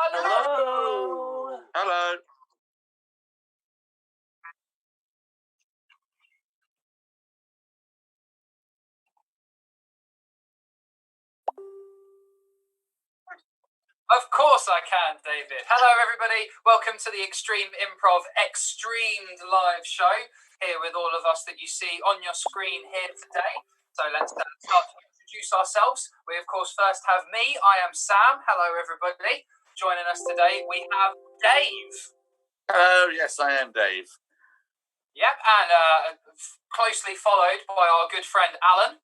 Hello. Hello. Of course I can, David. Hello, everybody. Welcome to the Extreme Improv XStreamed live show here with all of us that you see on your screen here today. So let's start to introduce ourselves. We, of course, first have me. I am Sam. Hello, everybody. Joining us today, we have Dave. Hello, yes, I am Dave. Yep, and closely followed by our good friend Alan.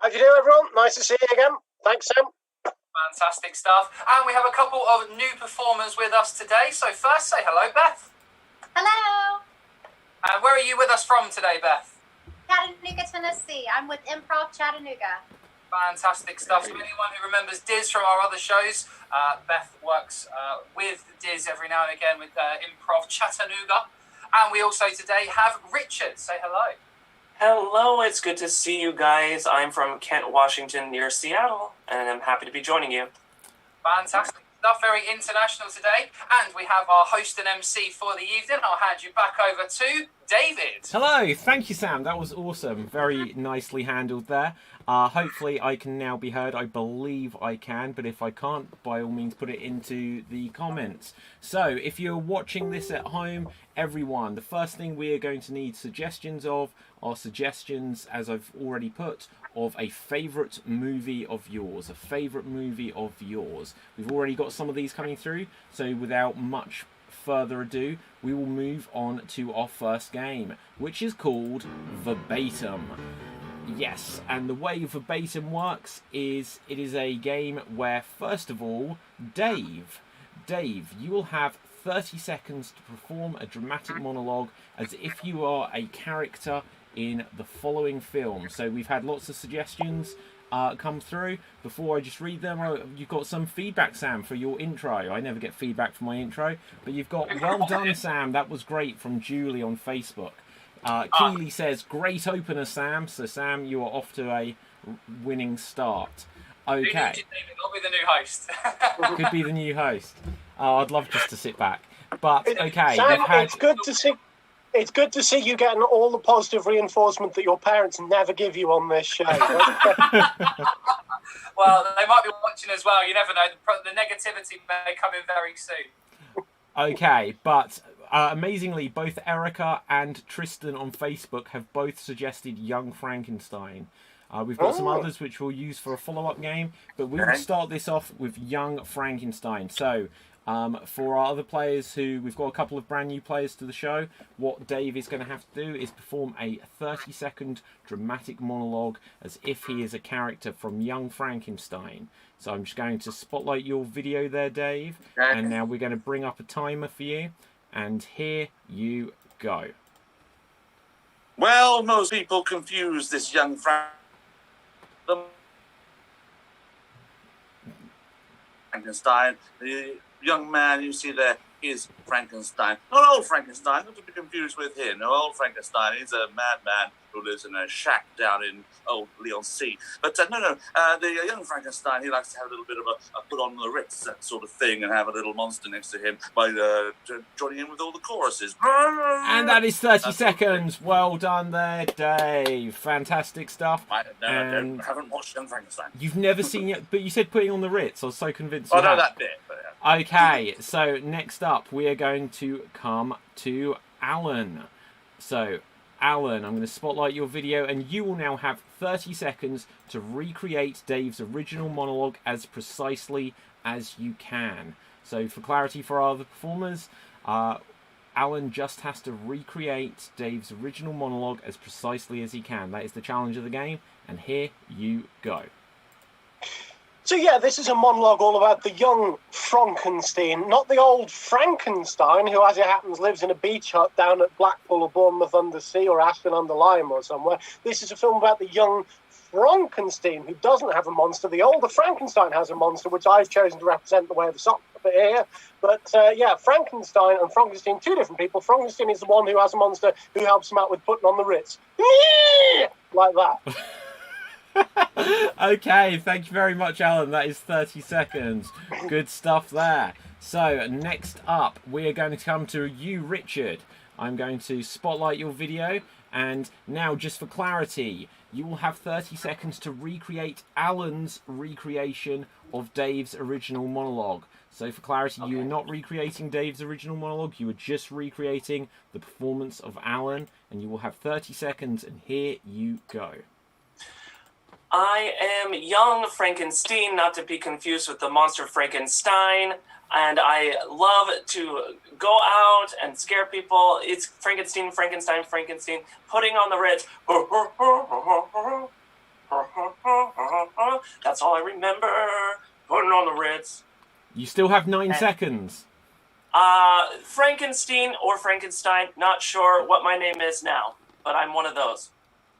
How do you do, everyone? Nice to see you again. Thanks, Sam. Fantastic stuff. And we have a couple of new performers with us today. So first, say hello, Beth. Hello. And where are you with us from today, Beth? Chattanooga, Tennessee. I'm with Improv Chattanooga. Fantastic stuff. So anyone who remembers Diz from our other shows, Beth works with Diz every now and again with Improv Chattanooga. And we also today have Richard. Say hello. Hello, it's good to see you guys. I'm from Kent, Washington, near Seattle, and I'm happy to be joining you. Fantastic stuff, very international today. And we have our host and MC for the evening. I'll hand you back over to David. Hello, thank you, Sam. That was awesome. Very nicely handled there. Hopefully I can now be heard. I believe I can, but if I can't, by all means put it into the comments. So if you're watching this at home, everyone, the first thing we are going to need suggestions of are suggestions, as I've already put, of a favourite movie of yours. A favourite movie of yours. We've already got some of these coming through, so without much further ado, we will move on to our first game, which is called Verbatim. Yes, and the way Verbatim works is it is a game where, first of all, Dave, you will have 30 seconds to perform a dramatic monologue as if you are a character in the following film. So we've had lots of suggestions come through. Before I just read them, you've got some feedback, Sam, for your intro. I never get feedback for my intro, but you've got "Well done, Sam, that was great" from Julie on Facebook. Keely says, "Great opener, Sam." So Sam, you are off to a winning start. Okay. I'll be the new host. Could be the new host. I'd love just to sit back. But okay, Sam, they've had... It's good to see you getting all the positive reinforcement that your parents never give you on this show. Well, they might be watching as well. You never know. The negativity may come in very soon. Okay, but amazingly, both Erica and Tristan on Facebook have both suggested Young Frankenstein. We've got some others which we'll use for a follow-up game, but we will start this off with Young Frankenstein. So, for our other players we've got a couple of brand new players to the show, what Dave is going to have to do is perform a 30-second dramatic monologue as if he is a character from Young Frankenstein. So I'm just going to spotlight your video there, Dave, and now we're going to bring up a timer for you, and here you go. Well, most people confuse this young Frankenstein. The young man you see there is Frankenstein. Not old Frankenstein, not to be confused with him. No, old Frankenstein is a madman who lives in a shack down in old Leon Sea. But the young Frankenstein, he likes to have a little bit of a put on the Ritz, that sort of thing, and have a little monster next to him by joining in with all the choruses. And that is 30 seconds. Well done there, Dave. Fantastic stuff. I haven't watched Young Frankenstein. You've never seen it, but you said putting on the Ritz. I was so convinced. I know that bit. But yeah. Okay, so next up we are going to come to Alan. So, Alan, I'm going to spotlight your video, and you will now have 30 seconds to recreate Dave's original monologue as precisely as you can. So, for clarity for our other performers, Alan just has to recreate Dave's original monologue as precisely as he can. That is the challenge of the game, and here you go. So yeah, this is a monologue all about the young Frankenstein, not the old Frankenstein, who, as it happens, lives in a beach hut down at Blackpool or Bournemouth-under-Sea or Ashton-under-Lyme or somewhere. This is a film about the young Frankenstein, who doesn't have a monster. The older Frankenstein has a monster, which I've chosen to represent the way of the sock puppet here. But yeah, Frankenstein and Frankenstein, two different people. Frankenstein is the one who has a monster who helps him out with putting on the Ritz. Like that. Okay, thank you very much, Alan. That is 30 seconds. Good stuff there. So, next up, we are going to come to you, Richard. I'm going to spotlight your video, and now, just for clarity, you will have 30 seconds to recreate Alan's recreation of Dave's original monologue. So, for clarity, you are not recreating Dave's original monologue, you are just recreating the performance of Alan, and you will have 30 seconds, and here you go. I am young Frankenstein, not to be confused with the monster Frankenstein, and I love to go out and scare people. It's Frankenstein, Frankenstein, Frankenstein, putting on the Ritz. That's all I remember, putting on the Ritz. You still have 9 seconds. Frankenstein or Frankenstein, not sure what my name is now, but I'm one of those.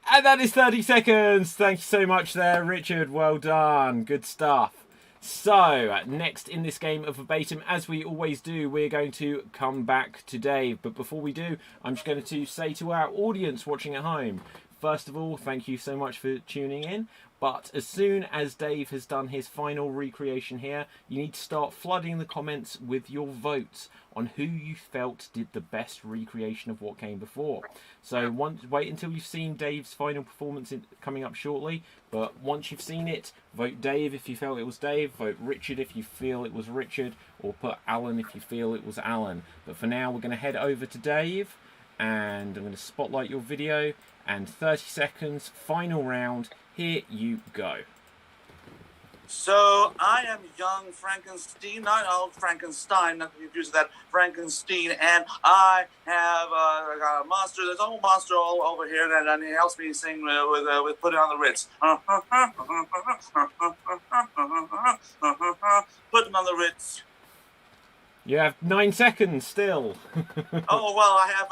And that is 30 seconds. Thank you so much there, Richard. Well done. Good stuff. So, next in this game of Verbatim, as we always do, we're going to come back to Dave. But before we do, I'm just going to say to our audience watching at home, first of all, thank you so much for tuning in. But as soon as Dave has done his final recreation here, you need to start flooding the comments with your votes on who you felt did the best recreation of what came before. So wait until you've seen Dave's final performance coming up shortly. But once you've seen it, vote Dave if you felt it was Dave, vote Richard if you feel it was Richard, or put Alan if you feel it was Alan. But for now, we're going to head over to Dave, and I'm going to spotlight your video, and 30 seconds, final round. Here you go. So, I am young Frankenstein, not old Frankenstein, not to be confused with that, Frankenstein, and I have got a monster, there's a whole monster all over here, and he helps me sing with Put It on the Ritz. Put It on the Ritz. You have 9 seconds still. Oh, well, I have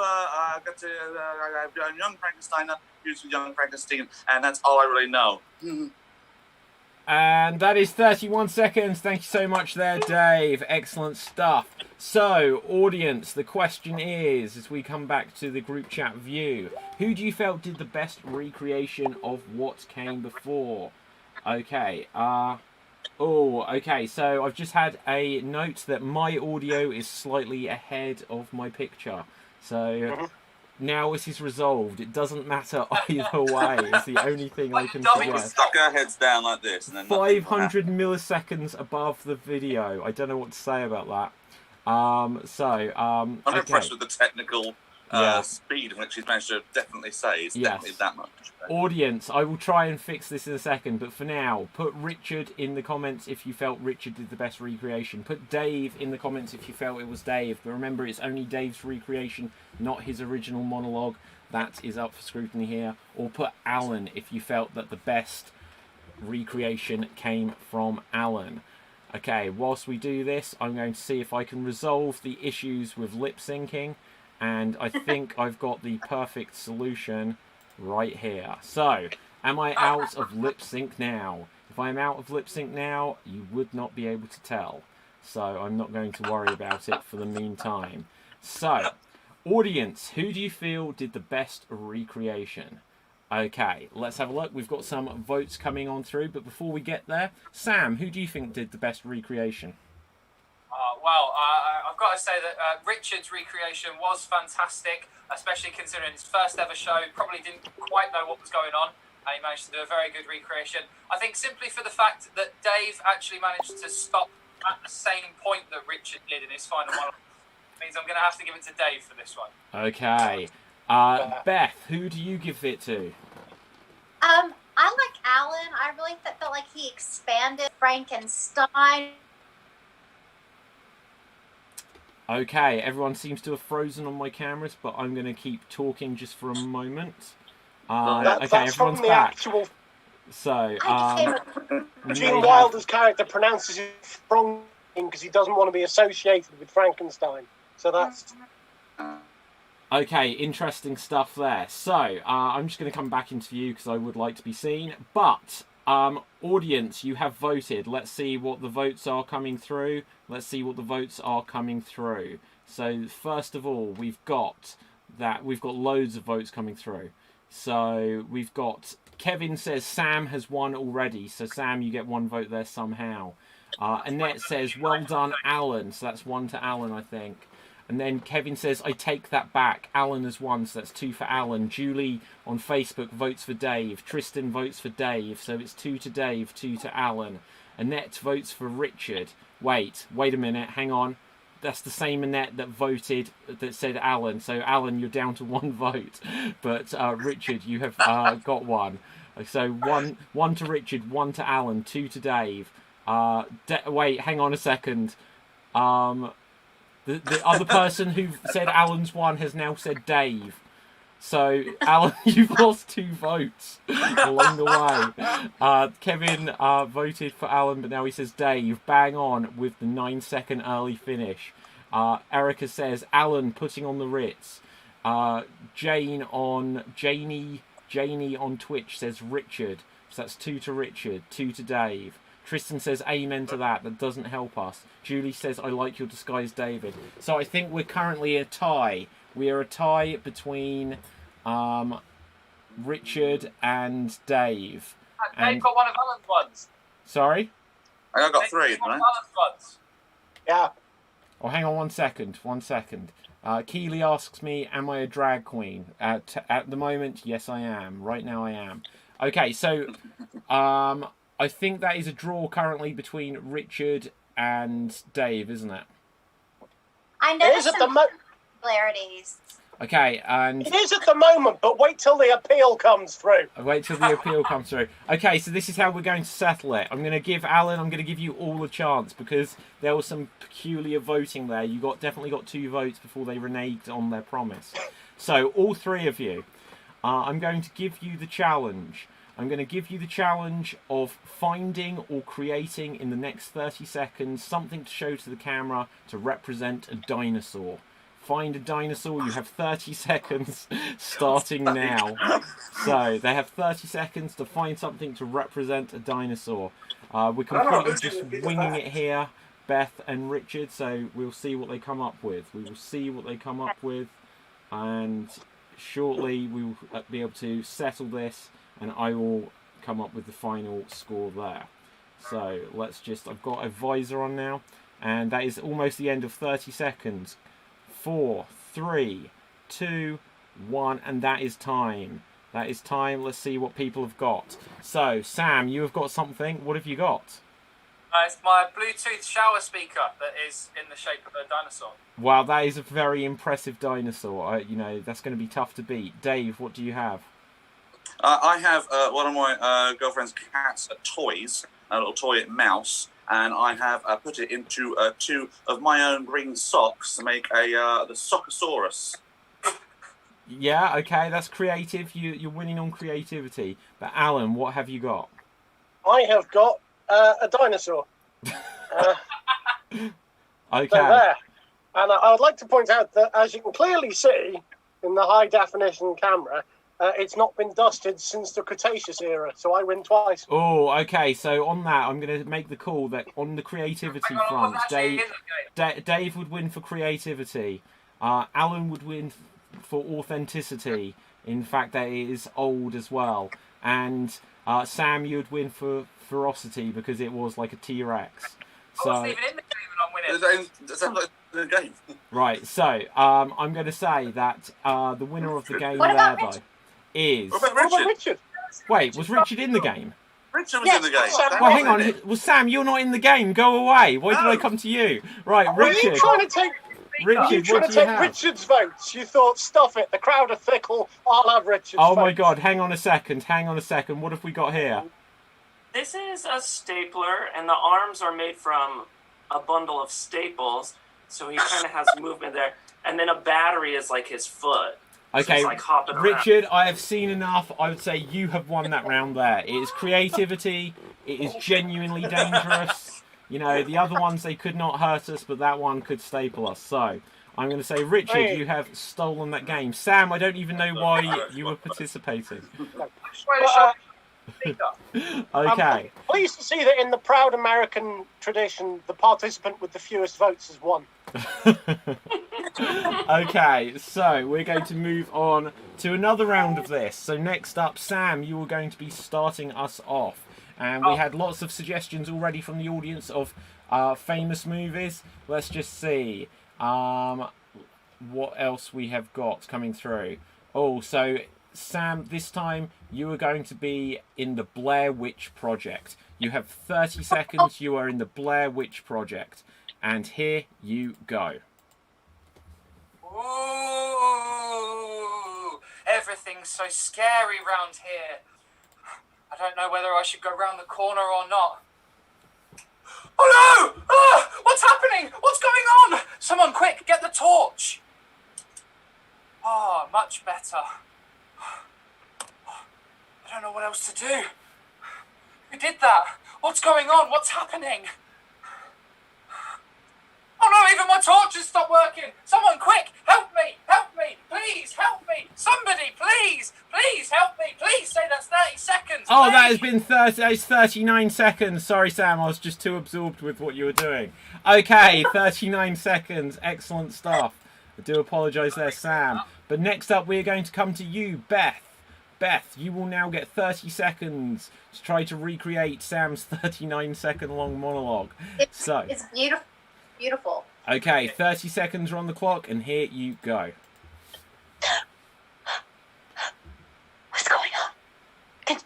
I'm young Frankenstein, not confused with young Frankenstein, and that's all I really know. And that is 31 seconds. Thank you so much there, Dave. Excellent stuff. So, audience, the question is, as we come back to the group chat view, who do you felt did the best recreation of what came before? Okay, okay, so I've just had a note that my audio is slightly ahead of my picture. So... Now this is resolved. It doesn't matter either way. It's the only thing I can We suggest. stuck our heads down like this. And then 500 milliseconds above the video. I don't know what to say about that. I'm okay. impressed with the technical speed in which he's managed to definitely say. It's definitely that much. Audience, I will try and fix this in a second, but for now, put Richard in the comments if you felt Richard did the best recreation. Put Dave in the comments if you felt it was Dave. But remember, it's only Dave's recreation, not his original monologue. That is up for scrutiny here. Or put Alan if you felt that the best recreation came from Alan. Okay, whilst we do this, I'm going to see if I can resolve the issues with lip syncing. And I think I've got the perfect solution right here. So, am I out of lip sync now? If I'm out of lip sync now, you would not be able to tell. So, I'm not going to worry about it for the meantime. So, audience, who do you feel did the best recreation? Okay, let's have a look. We've got some votes coming on through, but before we get there, Sam, who do you think did the best recreation? I've got to say that Richard's recreation was fantastic, especially considering his first ever show. Probably didn't quite know what was going on, and he managed to do a very good recreation. I think simply for the fact that Dave actually managed to stop at the same point that Richard did in his final monologue means I'm going to have to give it to Dave for this one. Okay. Beth, who do you give it to? I like Alan. I really felt like he expanded Frankenstein. Okay, everyone seems to have frozen on my cameras, but I'm going to keep talking just for a moment. Okay, everyone's back. Actual... So, Gene Wilder's character pronounces it Frankenstein because he doesn't want to be associated with Frankenstein. So that's... Okay, interesting stuff there. So, I'm just going to come back into you because I would like to be seen. But, audience, you have voted. Let's see what the votes are coming through. So, first of all, we've got loads of votes coming through. So, we've got Kevin says Sam has won already, so Sam, you get 1 vote there somehow. Annette says, well done, Alan. So that's 1 to Alan, I think. And then Kevin says, I take that back. Alan has won, so that's 2 for Alan. Julie on Facebook votes for Dave. Tristan votes for Dave, so it's 2 to Dave, 2 to Alan. Annette votes for Richard. Wait a minute, hang on. That's the same Annette that said Alan. So Alan, you're down to 1 vote. But Richard, you have got 1. So 1 to Richard, 1 to Alan, 2 to Dave. Wait, hang on a second. The other person who said Alan's won has now said Dave. So, Alan, you've lost 2 votes along the way. Kevin voted for Alan, but now he says Dave. Bang on with the 9-second early finish. Erica says Alan putting on the Ritz. Janie on Twitch says Richard. So that's 2 to Richard, 2 to Dave. Tristan says amen to that. That doesn't help us. Julie says I like your disguise, David. So I think we're currently a tie. We are a tie between Richard and Dave. Dave got one of Alan's ones. Sorry? I got Dave 3, got didn't one I? of Alan's ones. Yeah. Oh, hang on 1 second. 1 second. Keely asks me, am I a drag queen? At the moment, yes I am. Right now I am. Okay, so I think that is a draw currently between Richard and Dave, isn't it? I It noticed is at the some similarities. Okay, and It is at the moment, but wait till the appeal comes through. wait till the appeal comes through. Okay, so this is how we're going to settle it. I'm going to give you all a chance because there was some peculiar voting there. You definitely got 2 votes before they reneged on their promise. So all 3 of you, I'm going to give you the challenge. I'm going to give you the challenge of finding or creating in the next 30 seconds something to show to the camera to represent a dinosaur. Find a dinosaur. You have 30 seconds starting now. So they have 30 seconds to find something to represent a dinosaur. We're completely just winging it here, Beth and Richard, so we'll see what they come up with. We will see what they come up with, and shortly we will be able to settle this, and I will come up with the final score there. So let's just, I've got a visor on now, and that is almost the end of 30 seconds. 4, 3, 2, 1, and that is time. That is time. Let's see what people have got. So, Sam, you have got something. What have you got? It's my Bluetooth shower speaker that is in the shape of a dinosaur. Wow, that is a very impressive dinosaur. That's going to be tough to beat. Dave, what do you have? I have one of my girlfriend's cat's toys, a little toy mouse, and I have put it into 2 of my own green socks to make the Sockosaurus. Yeah, okay, that's creative. You're winning on creativity. But Alan, what have you got? I have got a dinosaur. Okay. So there. And I would like to point out that, as you can clearly see in the high definition camera, it's not been dusted since the Cretaceous era, so I win twice. Oh, okay. So on that, I'm going to make the call that on the creativity front, Dave would win for creativity. Alan would win for authenticity. In fact, that it is old as well. And Sam, you would win for ferocity because it was like a T-Rex. I wasn't even in the game and I'm winning. That's not the game. Right. So I'm going to say that the winner of the game there, though, is. What about Richard? Wait, was Richard in the game? Richard was in the game. Well, hang on. Well, Sam, you're not in the game. Go away. Why did I come to you? Right, Richard. Are you trying to take Richard, what do you have? Richard's votes? You thought, stuff it, the crowd are fickle, I'll have Richard's Oh votes. my god, hang on a second. What have we got here? This is a stapler, and the arms are made from a bundle of staples, so he kind of has movement there. And then a battery is like his foot. So Okay, he's like hopping Richard, I have seen enough. I would say you have won that round there. It is creativity. It is genuinely dangerous. You know, the other ones, they could not hurt us, but that one could staple us. So, I'm going to say, Richard, you have stolen that game. Sam, I don't even know why you were participating. Okay. I'm pleased to see that in the proud American tradition, the participant with the fewest votes has won. Okay, so we're going to move on to another round of this. So next up, Sam, you are going to be starting us off. And we had lots of suggestions already from the audience of famous movies. Let's just see what else we have got coming through. Oh, so Sam, this time you are going to be in the Blair Witch Project. You have 30 seconds. You are in the Blair Witch Project. And here you go. Ooh, everything's so scary round here. I don't know whether I should go round the corner or not. Oh no! Ah, what's happening? What's going on? Someone quick, get the torch. Oh, much better. I don't know what else to do. Who did that? What's going on? What's happening? Oh no, even my torch has stopped working. Someone quick, help me, please help me. Somebody, please help me. Please say that's 30 seconds. Oh, please. that has been 39 seconds. Sorry, Sam, I was just too absorbed with what you were doing. Okay, 39 seconds. Excellent stuff. I do apologise there, Sam. But next up, we're going to come to you, Beth. Beth, you will now get 30 seconds to try to recreate Sam's 39-second long monologue. It's beautiful. Beautiful. Okay, 30 seconds are on the clock, and here you go. What's going on?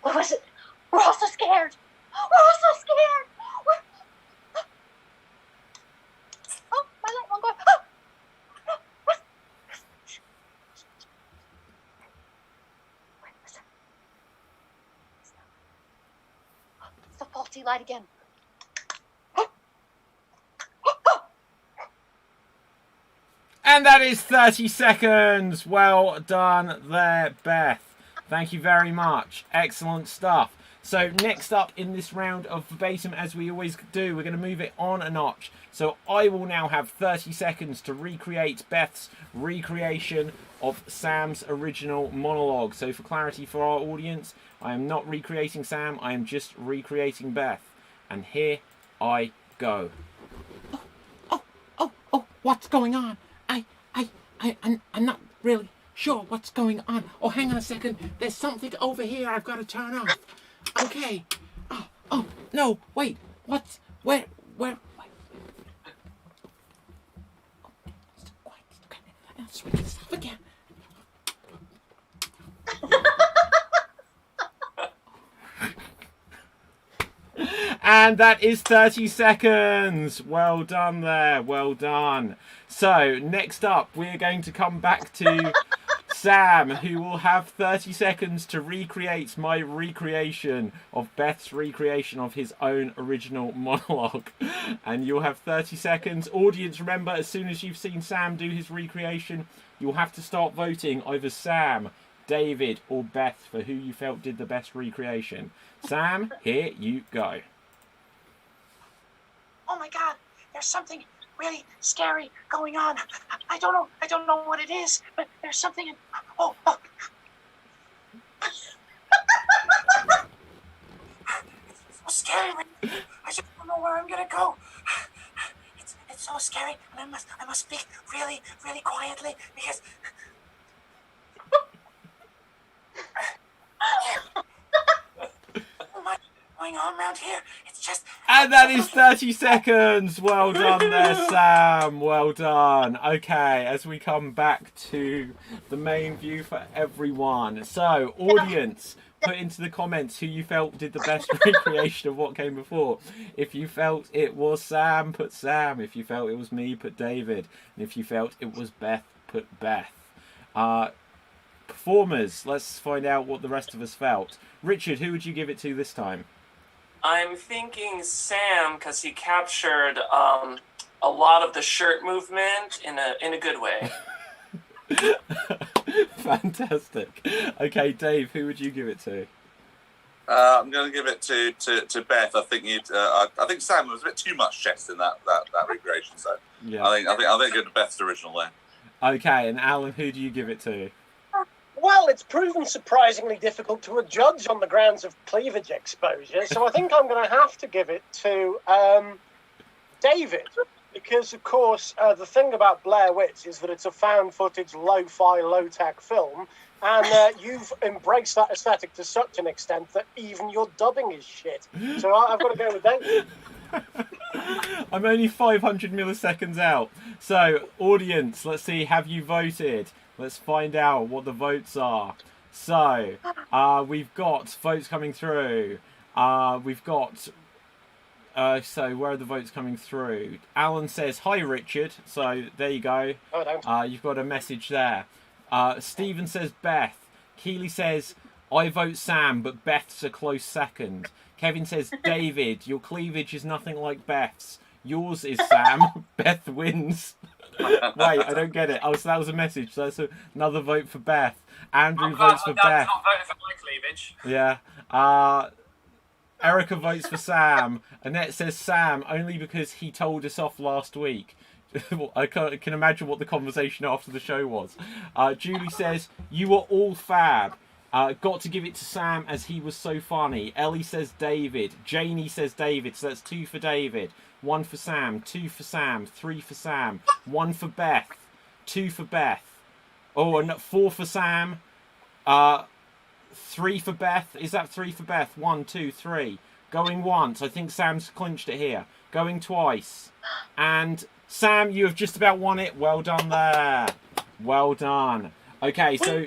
What was it? We're all so scared. Oh, my light won't go. Oh. Wait, what's that? It's the faulty light again. And that is 30 seconds. Well done there, Beth. Thank you very much. Excellent stuff. So next up in this round of verbatim, as we always do, we're going to move it on a notch. So I will now have 30 seconds to recreate Beth's recreation of Sam's original monologue. So for clarity for our audience, I am not recreating Sam, I am just recreating Beth. And here I go. Oh, what's going on? I'm not really sure what's going on. Oh, hang on a second. There's something over here I've got to turn off. Okay. Oh, no, wait. Where? Wait. Oh, it's quiet. I'll switch this off again. And that is 30 seconds. Well done there. Well done. So next up, we're going to come back to Sam, who will have 30 seconds to recreate my recreation of Beth's recreation of his own original monologue. And you'll have 30 seconds. Audience, remember, as soon as you've seen Sam do his recreation, you'll have to start voting either Sam, David, or Beth for who you felt did the best recreation. Sam, here you go. Oh my God, there's something really scary going on. I don't know what it is, but there's something. Oh. It's so scary. I just don't know where I'm gonna go. It's so scary, and I must speak really, really quietly because. What's going on around here? It's just. And that is 30 seconds. Well done there, Sam. Well done. Okay, as we come back to the main view for everyone. So, audience, put into the comments who you felt did the best recreation of what came before. If you felt it was Sam, put Sam. If you felt it was me, put David. And if you felt it was Beth, put Beth. Performers, let's find out what the rest of us felt. Richard, who would you give it to this time? I'm thinking Sam, because he captured a lot of the shirt movement in a good way. Fantastic. Okay, Dave, who would you give it to? I'm going to give it to Beth. I think Sam was a bit too much chest in that recreation. So Yeah. I think give it to Beth's original there. Okay, and Alan, who do you give it to? Well, it's proven surprisingly difficult to judge on the grounds of cleavage exposure, so I think I'm going to have to give it to David, because, of course, the thing about Blair Witch is that it's a found-footage, lo-fi, low-tech film, and you've embraced that aesthetic to such an extent that even your dubbing is shit. So I've got to go with David. I'm only 500 milliseconds out. So, audience, let's see, have you voted? Let's find out what the votes are. So, we've got votes coming through. We've got... so, where are the votes coming through? Alan says, hi, Richard. So, there you go. Oh, don't. You've got a message there. Stephen says, Beth. Keely says, I vote Sam, but Beth's a close second. Kevin says, David, your cleavage is nothing like Beth's. Yours is Sam. Beth wins. Wait, I don't get it. Oh, so that was a message. So that's another vote for Beth. Andrew votes for Beth. Not voting for my cleavage. Yeah. Erica votes for Sam. Annette says Sam, only because he told us off last week. I can imagine what the conversation after the show was. Julie says, you were all fab. Got to give it to Sam as he was so funny. Ellie says David. Janie says David. So that's 2 for David. 1 for Sam. 2 for Sam. 3 for Sam. 1 for Beth. 2 for Beth. Oh, and 4 for Sam. 3 for Beth. Is that 3 for Beth? 1, 2, 3. Going once. I think Sam's clinched it here. Going twice. And Sam, you have just about won it. Well done there. Well done. Okay, so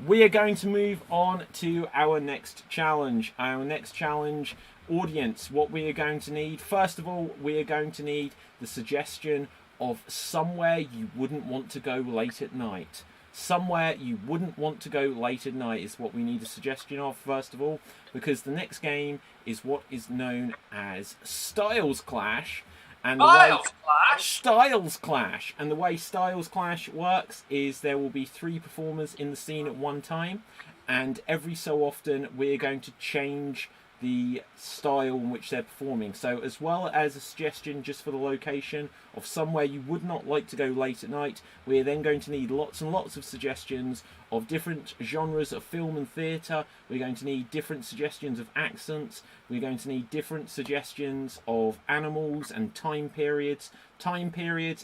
we are going to move on to our next challenge. Our next challenge, audience, what we are going to need. First of all, we are going to need the suggestion of somewhere you wouldn't want to go late at night. Somewhere you wouldn't want to go late at night is what we need a suggestion of, first of all, because the next game is what is known as Styles Clash. And Styles Clash. And the way Styles Clash works is there will be 3 performers in the scene at one time, and every so often we're going to change the style in which they're performing. So as well as a suggestion just for the location of somewhere you would not like to go late at night, we're then going to need lots and lots of suggestions of different genres of film and theatre. We're going to need different suggestions of accents. We're going to need different suggestions of animals and time periods,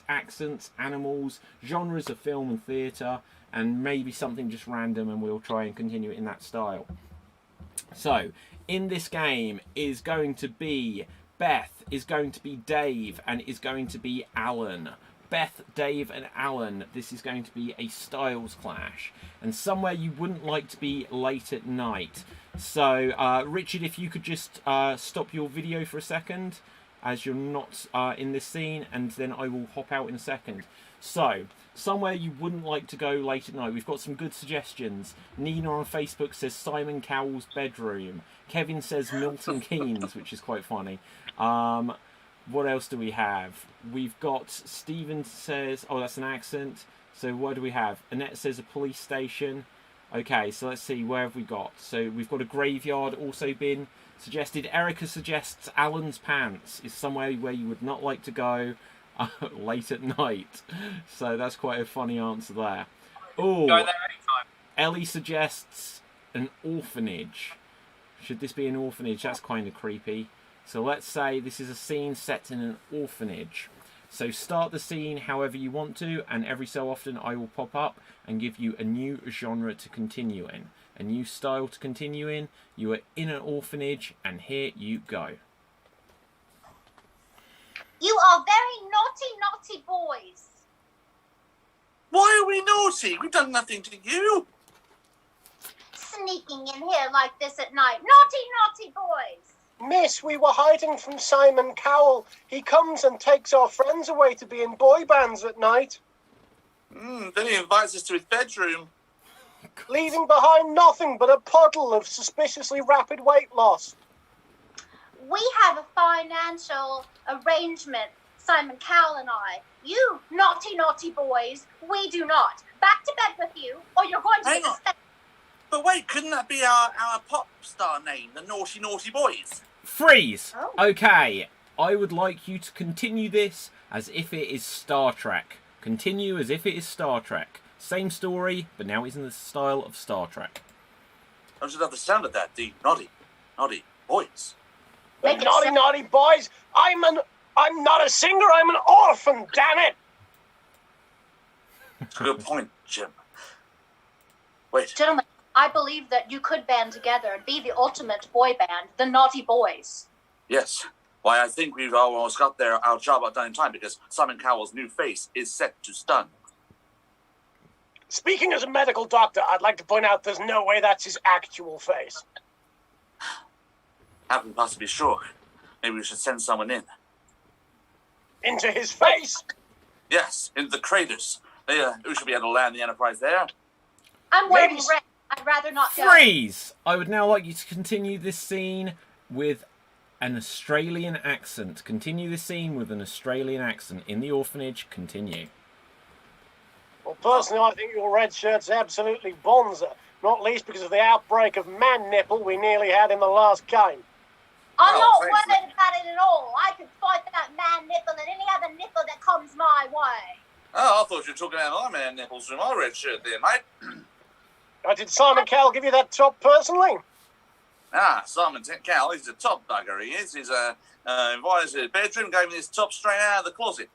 accents, animals, genres of film and theatre, and maybe something just random, and we'll try and continue it in that style. So, in this game is going to be Beth, is going to be Dave, and is going to be Alan. Beth, Dave, and Alan. This is going to be a Styles Clash. And somewhere you wouldn't like to be late at night. So, Richard, if you could just stop your video for a second, as you're not in this scene, and then I will hop out in a second. So, somewhere you wouldn't like to go late at night. We've got some good suggestions. Nina on Facebook says Simon Cowell's bedroom. Kevin says Milton Keynes, which is quite funny. What else do we have? We've got Stephen says, oh, that's an accent. So what do we have? Annette says a police station. Okay, so let's see, where have we got? So we've got a graveyard also been suggested. Erica suggests Alan's pants is somewhere where you would not like to go late at night. So that's quite a funny answer there. Oh, Go there anytime. Ellie suggests an orphanage. Should this be an orphanage? That's kind of creepy. So let's say this is a scene set in an orphanage. So start the scene however you want to, and every so often I will pop up and give you a new genre to continue in. A new style to continue in. You are in an orphanage, and here you go. You are very naughty boys. Why are we naughty? We've done nothing to you. Sneaking in here like this at night. Naughty boys. Miss, we were hiding from Simon Cowell. He comes and takes our friends away to be in boy bands at night. Then he invites us to his bedroom. Leaving behind nothing but a puddle of suspiciously rapid weight loss. We have a financial arrangement, Simon Cowell and I. You naughty boys, we do not. Back to bed with you, or you're going to Hang get on. But wait, couldn't that be our pop star name, the Naughty Boys? Freeze! Oh. Okay, I would like you to continue this as if it is Star Trek. Continue as if it is Star Trek. Same story, but now it's in the style of Star Trek. I just love the sound of that, the naughty boys. Naughty boys, I'm an I'm not a singer, I'm an orphan, damn it! Good point, Jim. Wait. Gentlemen, I believe that you could band together and be the ultimate boy band, the Naughty Boys. Yes. Why, I think we've almost got our job done in time because Simon Cowell's new face is set to stun. Speaking as a medical doctor, I'd like to point out there's no way that's his actual face. How can we possibly be sure? Maybe we should send someone in. Into his face? Yes, into the craters. We should be able to land the Enterprise there. I'm wearing red. I'd rather not go. Freeze! I would now like you to continue this scene with an Australian accent. Continue this scene with an Australian accent. In the orphanage, continue. Well, personally, I think your red shirt's absolutely bonza. Not least because of the outbreak of man nipple we nearly had in the last game. I'm not thanks. worried about it at all. I could fight that man nipple and any other nipple that comes my way. Oh, I thought you were talking about my man nipples from my red shirt there, mate. Did Simon Cowell give you that top personally? Simon Cowell, he's a top bugger, he is. He's invited us to his bedroom, gave me this top straight out of the closet.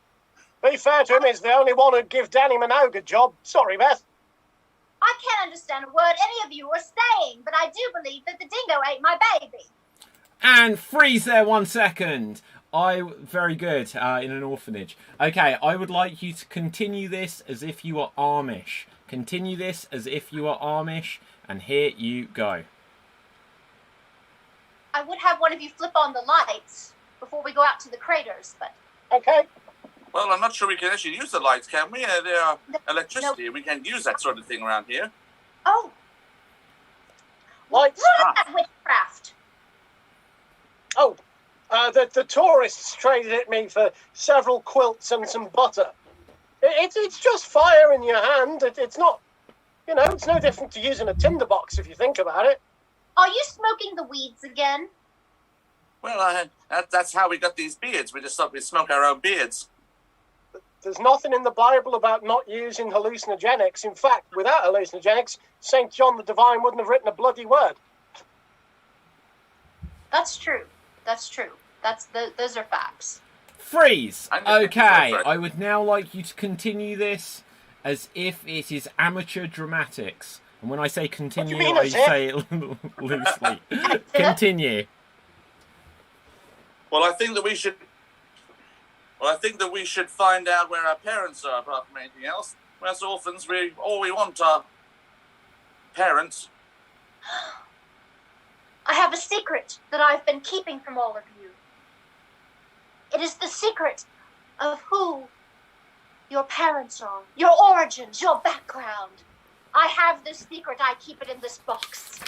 Be fair to him, he's the only one who'd give Danny Minogue a job. Sorry, Beth. I can't understand a word any of you are saying, but I do believe that the dingo ate my baby. And freeze there 1 second. Very good, in an orphanage. Okay, I would like you to continue this as if you are Amish. Continue this as if you are Amish, and here you go. I would have one of you flip on the lights before we go out to the craters, but... Okay. Well, I'm not sure we can actually use the lights, can we? They are electricity. No. We can't use that sort of thing around here. Oh. Lights? What is that witchcraft? Oh, the tourists traded it me for several quilts and some butter. It's just fire in your hand. It's not, it's no different to using a tinderbox if you think about it. Are you smoking the weeds again? Well, that's how we got these beards. We just thought we'd smoke our own beards. There's nothing in the Bible about not using hallucinogenics. In fact, without hallucinogenics, St. John the Divine wouldn't have written a bloody word. That's true. That's true. Those are facts. Freeze! Okay, I would now like you to continue this as if it is amateur dramatics. And when I say continue, I say it loosely. Continue. Well, I think that we should find out where our parents are, apart from anything else. As orphans, all we want are parents. I have a secret that I've been keeping from all of you. It is the secret of who your parents are, your origins, your background. I have this secret. I keep it in this box.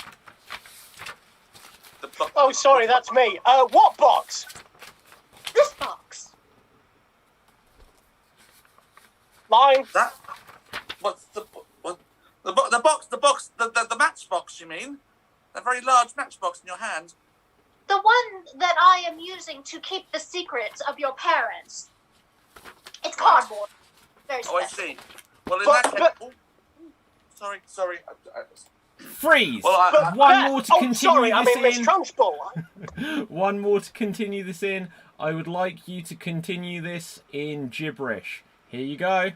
Oh, sorry, that's me. What box? This box. Mine. That? What's the box? The matchbox? You mean? A very large matchbox in your hand. The one that I am using to keep the secrets of your parents. It's cardboard. Very special. Oh, I see. Well, in that case... Oh, sorry. Freeze! Well, one more to continue this in. One more to continue this in. I would like you to continue this in gibberish. Here you go.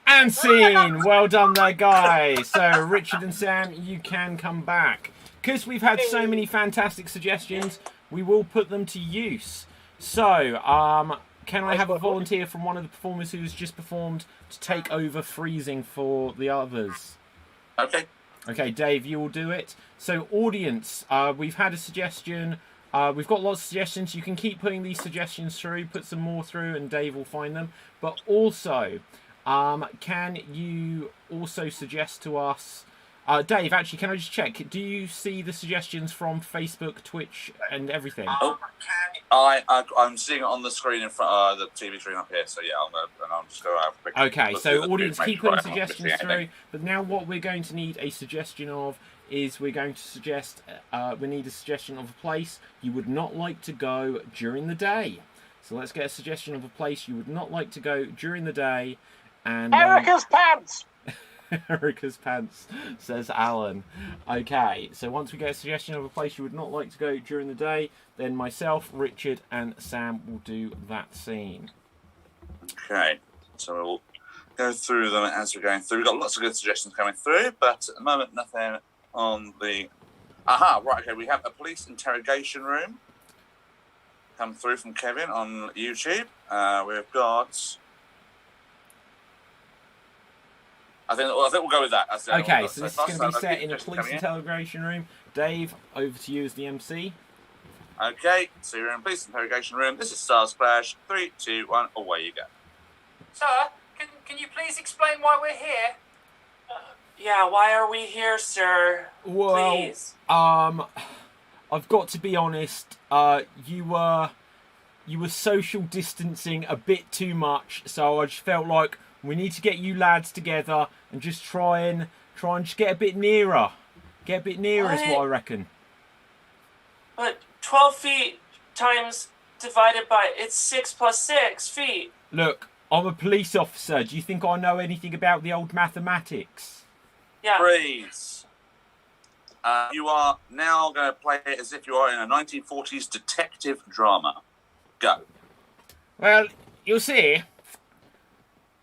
And scene! Well done there, guys. So, Richard and Sam, you can come back. Because we've had so many fantastic suggestions, we will put them to use. So, can I have a volunteer from one of the performers who's just performed to take over freezing for the others? Okay. Okay, Dave, you will do it. So, audience, we've had a suggestion. We've got lots of suggestions. You can keep putting these suggestions through, put some more through, and Dave will find them. But also, can you also suggest to us... Dave, actually, can I just check? Do you see the suggestions from Facebook, Twitch, and everything? Oh, I'm seeing it on the screen in front of the TV screen up here. So yeah, I'll just go out quickly. Okay, so audience, keep putting suggestions through. But now what we're going to need a suggestion of is we're going to suggest, we need a suggestion of a place you would not like to go during the day. So let's get a suggestion of a place you would not like to go during the day. And Erica's pants! Erica's pants, says Alan. Okay, so once we get a suggestion of a place you would not like to go during the day, then myself, Richard, and Sam will do that scene. Okay, so we'll go through them as we're going through. We've got lots of good suggestions coming through, but at the moment, nothing on the... Aha, right, okay, we have a police interrogation room come through from Kevin on YouTube. We've got... I think we'll go with that. Okay, so this is going to be set in a police interrogation room. Dave, over to you as the MC. Okay, so you're in a police interrogation room. This is Star Splash. 3, 2, 1, away you go. Sir, can you please explain why we're here? Yeah, why are we here, sir? Well, Please. I've got to be honest. You were social distancing a bit too much, so I just felt like we need to get you lads together and just try and just get a bit nearer. Get a bit nearer is what I reckon. But 12 feet times divided by... It's 6 plus 6 feet. Look, I'm a police officer. Do you think I know anything about the old mathematics? Yeah. Freeze. You are now going to play it as if you are in a 1940s detective drama. Go. Well, you see,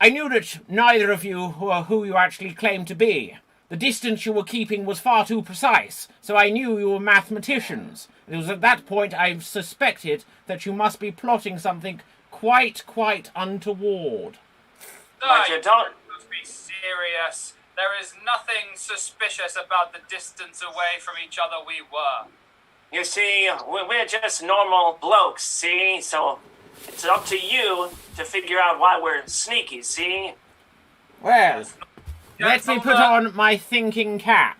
I knew that neither of you were who you actually claimed to be. The distance you were keeping was far too precise, so I knew you were mathematicians. It was at that point I suspected that you must be plotting something quite untoward. But you don't... Let's be serious. There is nothing suspicious about the distance away from each other we were. You see, we're just normal blokes, see? So it's up to you to figure out why we're sneaky, see? Well, let me put on my thinking cap.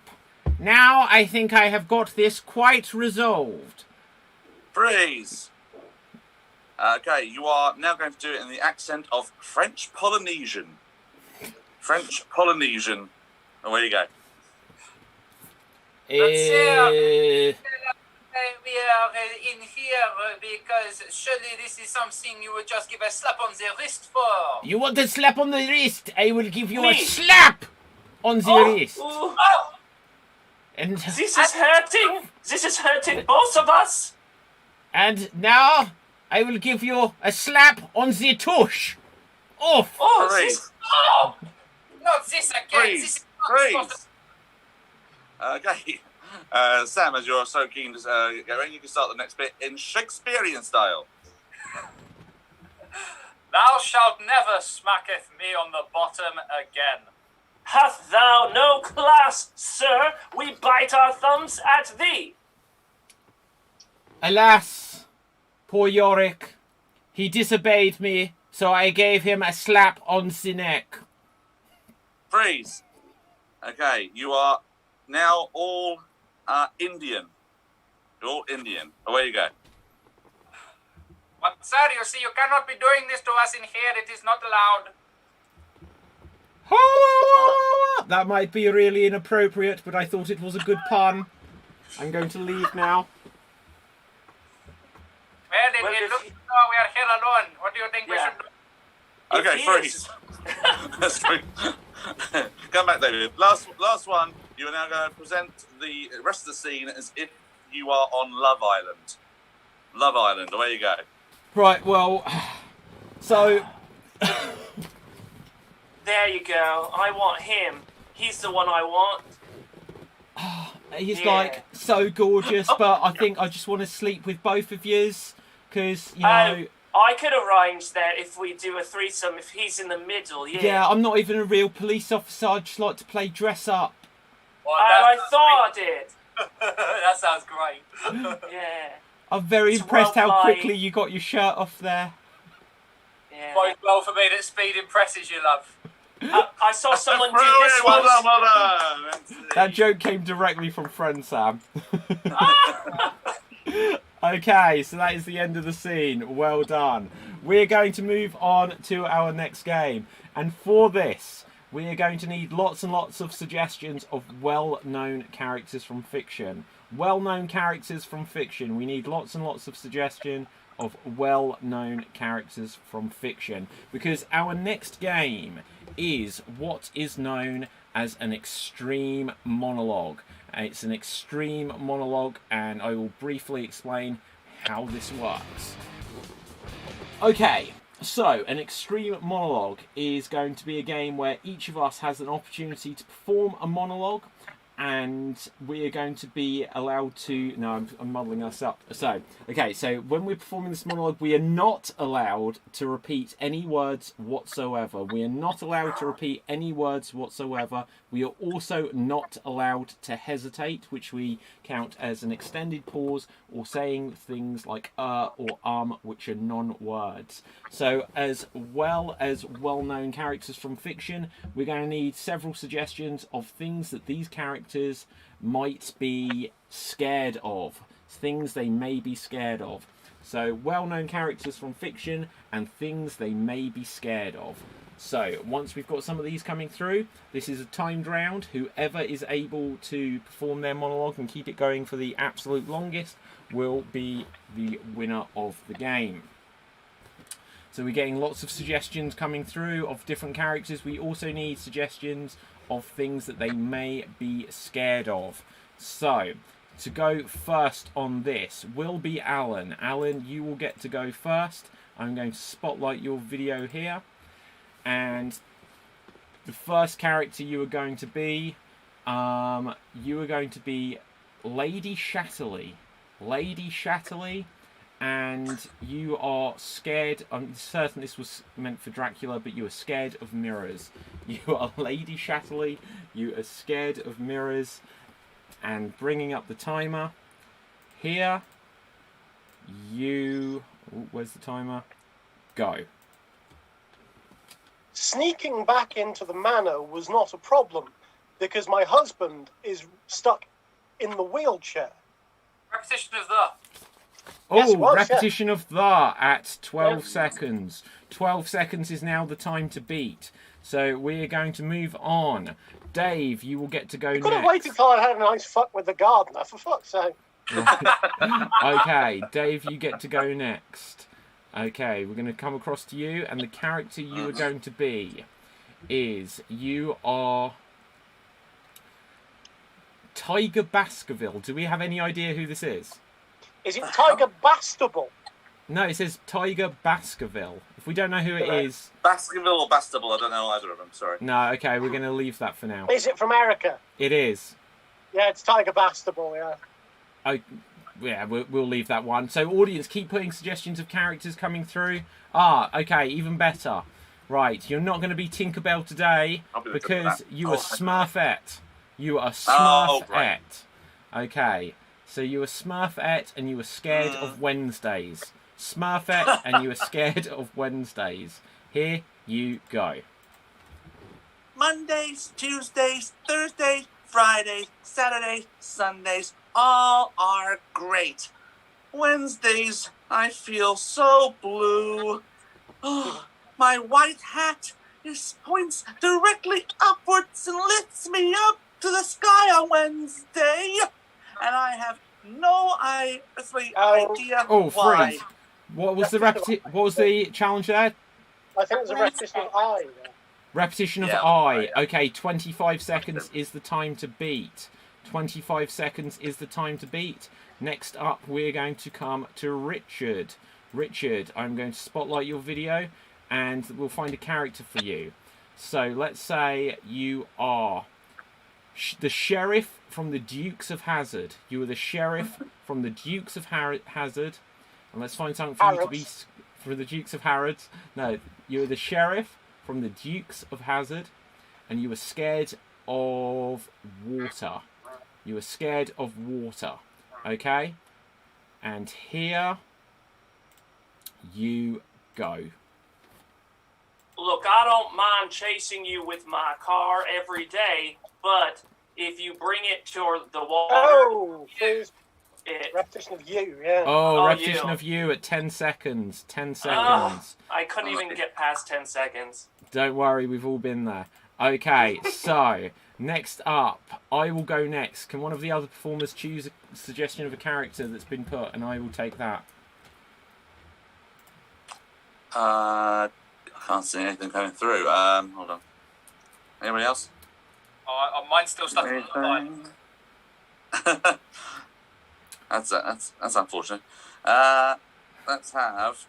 Now I think I have got this quite resolved. Freeze. Okay, you are now going to do it in the accent of French Polynesian. French Polynesian. Away you go. We are in here because surely this is something you would just give a slap on the wrist for. You want a slap on the wrist? I will give you a slap on the wrist. Ooh. And This is hurting. This is hurting both of us. And now I will give you a slap on the tush. Off. Oh, Freeze. this... Oh. Not this again. This is not supposed to... Okay. Sam, as you're so keen to go in, you can start the next bit in Shakespearean style. Thou shalt never smacketh me on the bottom again. Hath thou no class, sir? We bite our thumbs at thee. Alas, poor Yorick. He disobeyed me, so I gave him a slap on the neck. Freeze. Okay, you are now all Indian. You're all Indian. Away you go. But sir, you see, you cannot be doing this to us in here. It is not allowed. That might be really inappropriate, but I thought it was a good pun. I'm going to leave now. Well, it looks as though we are here alone. What do you think we should do? Okay, freeze. Come back, David. Last one. You are now going to present the rest of the scene as if you are on Love Island. Love Island. Away you go. Right, well, so... There you go. I want him. He's the one I want. He's like so gorgeous, but I think I just want to sleep with both of yous because you know. I could arrange that if we do a threesome. If he's in the middle, Yeah, I'm not even a real police officer. I just like to play dress up. Well, I thought it. That sounds great. Yeah. I'm very It's impressed well how played. quickly you got your shirt off there. Yeah. Bodes well for me that speed impresses you, love. I saw someone do Brilliant, this well once. done, well done. That joke came directly from friend Sam. Okay, so that is the end of the scene. Well done. We're going to move on to our next game. And for this, we are going to need lots and lots of suggestions of well-known characters from fiction. Well-known characters from fiction. We need lots and lots of suggestion of well-known characters from fiction. Because our next game is what is known as an extreme monologue. It's an extreme monologue, and I will briefly explain how this works. Okay, so an extreme monologue is going to be a game where each of us has an opportunity to perform a monologue, and we are going to be allowed to... No, I'm muddling us up. So when we're performing this monologue, we are not allowed to repeat any words whatsoever. We are not allowed to repeat any words whatsoever. We are also not allowed to hesitate, which we count as an extended pause, or saying things like or which are non-words. So as well as well-known characters from fiction, we're going to need several suggestions of things that these characters might be scared of. Things they may be scared of. So well-known characters from fiction and things they may be scared of. So once we've got some of these coming through, this is a timed round. Whoever is able to perform their monologue and keep it going for the absolute longest will be the winner of the game. So we're getting lots of suggestions coming through of different characters. We also need suggestions of things that they may be scared of. So to go first on this will be Alan. Alan, you will get to go first. I'm going to spotlight your video here. And the first character you are going to be Lady Shatterley. Lady Shatterley, and you are scared. I'm certain this was meant for Dracula, but you are scared of mirrors. You are Lady Shatterley. You are scared of mirrors. And bringing up the timer here. Where's the timer? Go. Sneaking back into the manor was not a problem because my husband is stuck in the wheelchair. Repetition of the. Yes, it was, repetition of the at 12 seconds. 12 seconds is now the time to beat. So we are going to move on. Dave, you will get to go next. Could have waited till I had a nice fuck with the gardener, for fuck's sake. Okay, Dave, you get to go next. Okay, we're going to come across to you, and the character you are going to be is, you are Tiger Baskerville. Do we have any idea who this is? Is it Tiger Bastable? No, it says Tiger Baskerville. If we don't know who it is... Baskerville or Bastable, I don't know either of them, sorry. No, okay, we're going to leave that for now. Is it from Erica? It is. Yeah, it's Tiger Bastable, yeah. Yeah, we'll leave that one. So, audience, keep putting suggestions of characters coming through. Okay, even better. Right, you're not going to be Tinkerbell today because you are Smurfette. You are Smurfette. Right. Okay, so you are Smurfette and you are scared of Wednesdays. Smurfette and you are scared of Wednesdays. Here you go. Mondays, Tuesdays, Thursdays, Fridays, Saturdays, Sundays, all are great. Wednesdays, I feel so blue. Oh, my white hat points directly upwards and lifts me up to the sky on Wednesday. And I have no idea why. Freeze. What was the challenge there? I think it was a repetition of I. Repetition of I. Okay, 25 seconds is the time to beat. 25 seconds is the time to beat. Next up, we're going to come to Richard. Richard, I'm going to spotlight your video and we'll find a character for you. So let's say you are the sheriff from the Dukes of Hazzard. You are the sheriff from the Dukes of Hazzard. And let's find something for you to be for the Dukes of Harrods. No, you are the sheriff from the Dukes of Hazzard, and you were scared of water. You were scared of water. Okay? And here you go. Look, I don't mind chasing you with my car every day, but if you bring it to the water... Oh, please. Repetition of you, yeah. Repetition of you at 10 seconds. 10 seconds. I couldn't even get past 10 seconds. Don't worry, we've all been there. Okay, so next up, I will go next. Can one of the other performers choose a suggestion of a character that's been put, and I will take that? I can't see anything coming through. Hold on. Anybody else? Oh, mine's still stuck in the line. That's unfortunate. Let's have.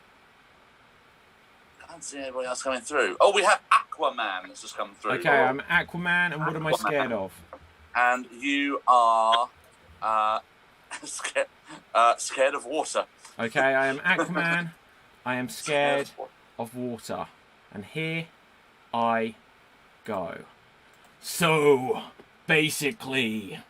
I can't see anybody else coming through. Oh, we have Aquaman that's just come through. Okay, I'm Aquaman, and what am I scared of? And you are scared of water. Okay, I am Aquaman. I am scared of water. And here I go. So, basically,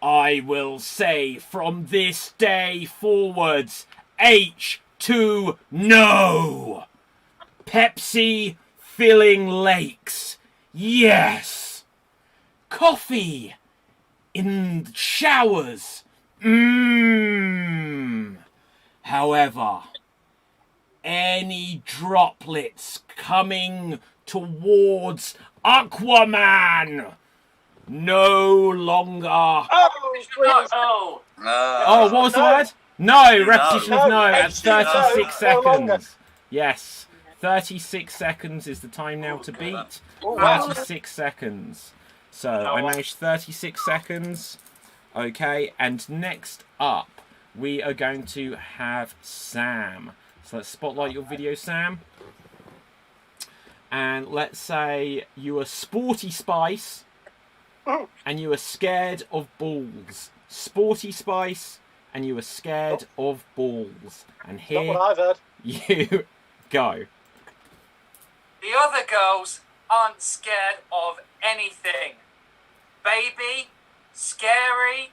I will say from this day forwards, H2No. Pepsi filling lakes. Yes. Coffee in showers. However, any droplets coming towards Aquaman no longer. Oh, Oh, what was the word? No, repetition of no at 36 seconds. Yes, 36 seconds is the time now to beat. 36 seconds. So I managed 36 seconds. Okay, and next up, we are going to have Sam. So let's spotlight your video, Sam. And let's say you are Sporty Spice and you are scared of balls. Sporty Spice and you are scared of balls. And here Not what I've heard. you go. The other girls aren't scared of anything. Baby, scary,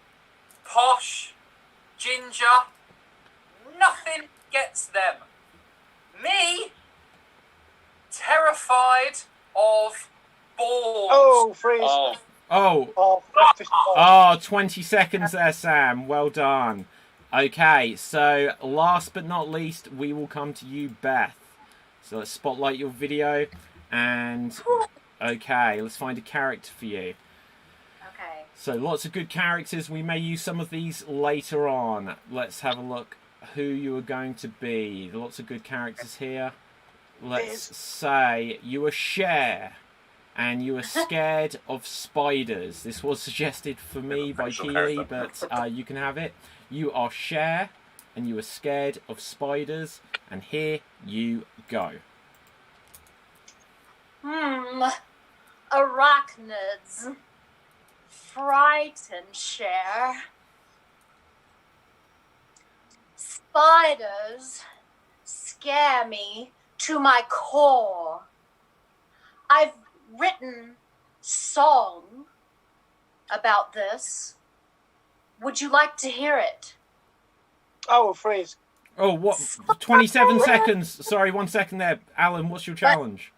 posh, ginger, nothing gets them. Me, terrified of balls. Oh, freeze. Oh, Oh, Oh, 20 seconds there, Sam. Well done. Okay, so last but not least, we will come to you, Beth. So let's spotlight your video. And, okay, let's find a character for you. Okay. So lots of good characters. We may use some of these later on. Let's have a look who you are going to be. Lots of good characters here. Let's say you are Cher. And you are scared of spiders. This was suggested for me by Keely, but you can have it. You are Cher, and you are scared of spiders. And here you go. Arachnids. Frighten Cher. Spiders scare me to my core. I've written song about this. Would you like to hear it? Oh, freeze. Oh, what? 27 seconds. Sorry, 1 second there. Alan, what's your challenge?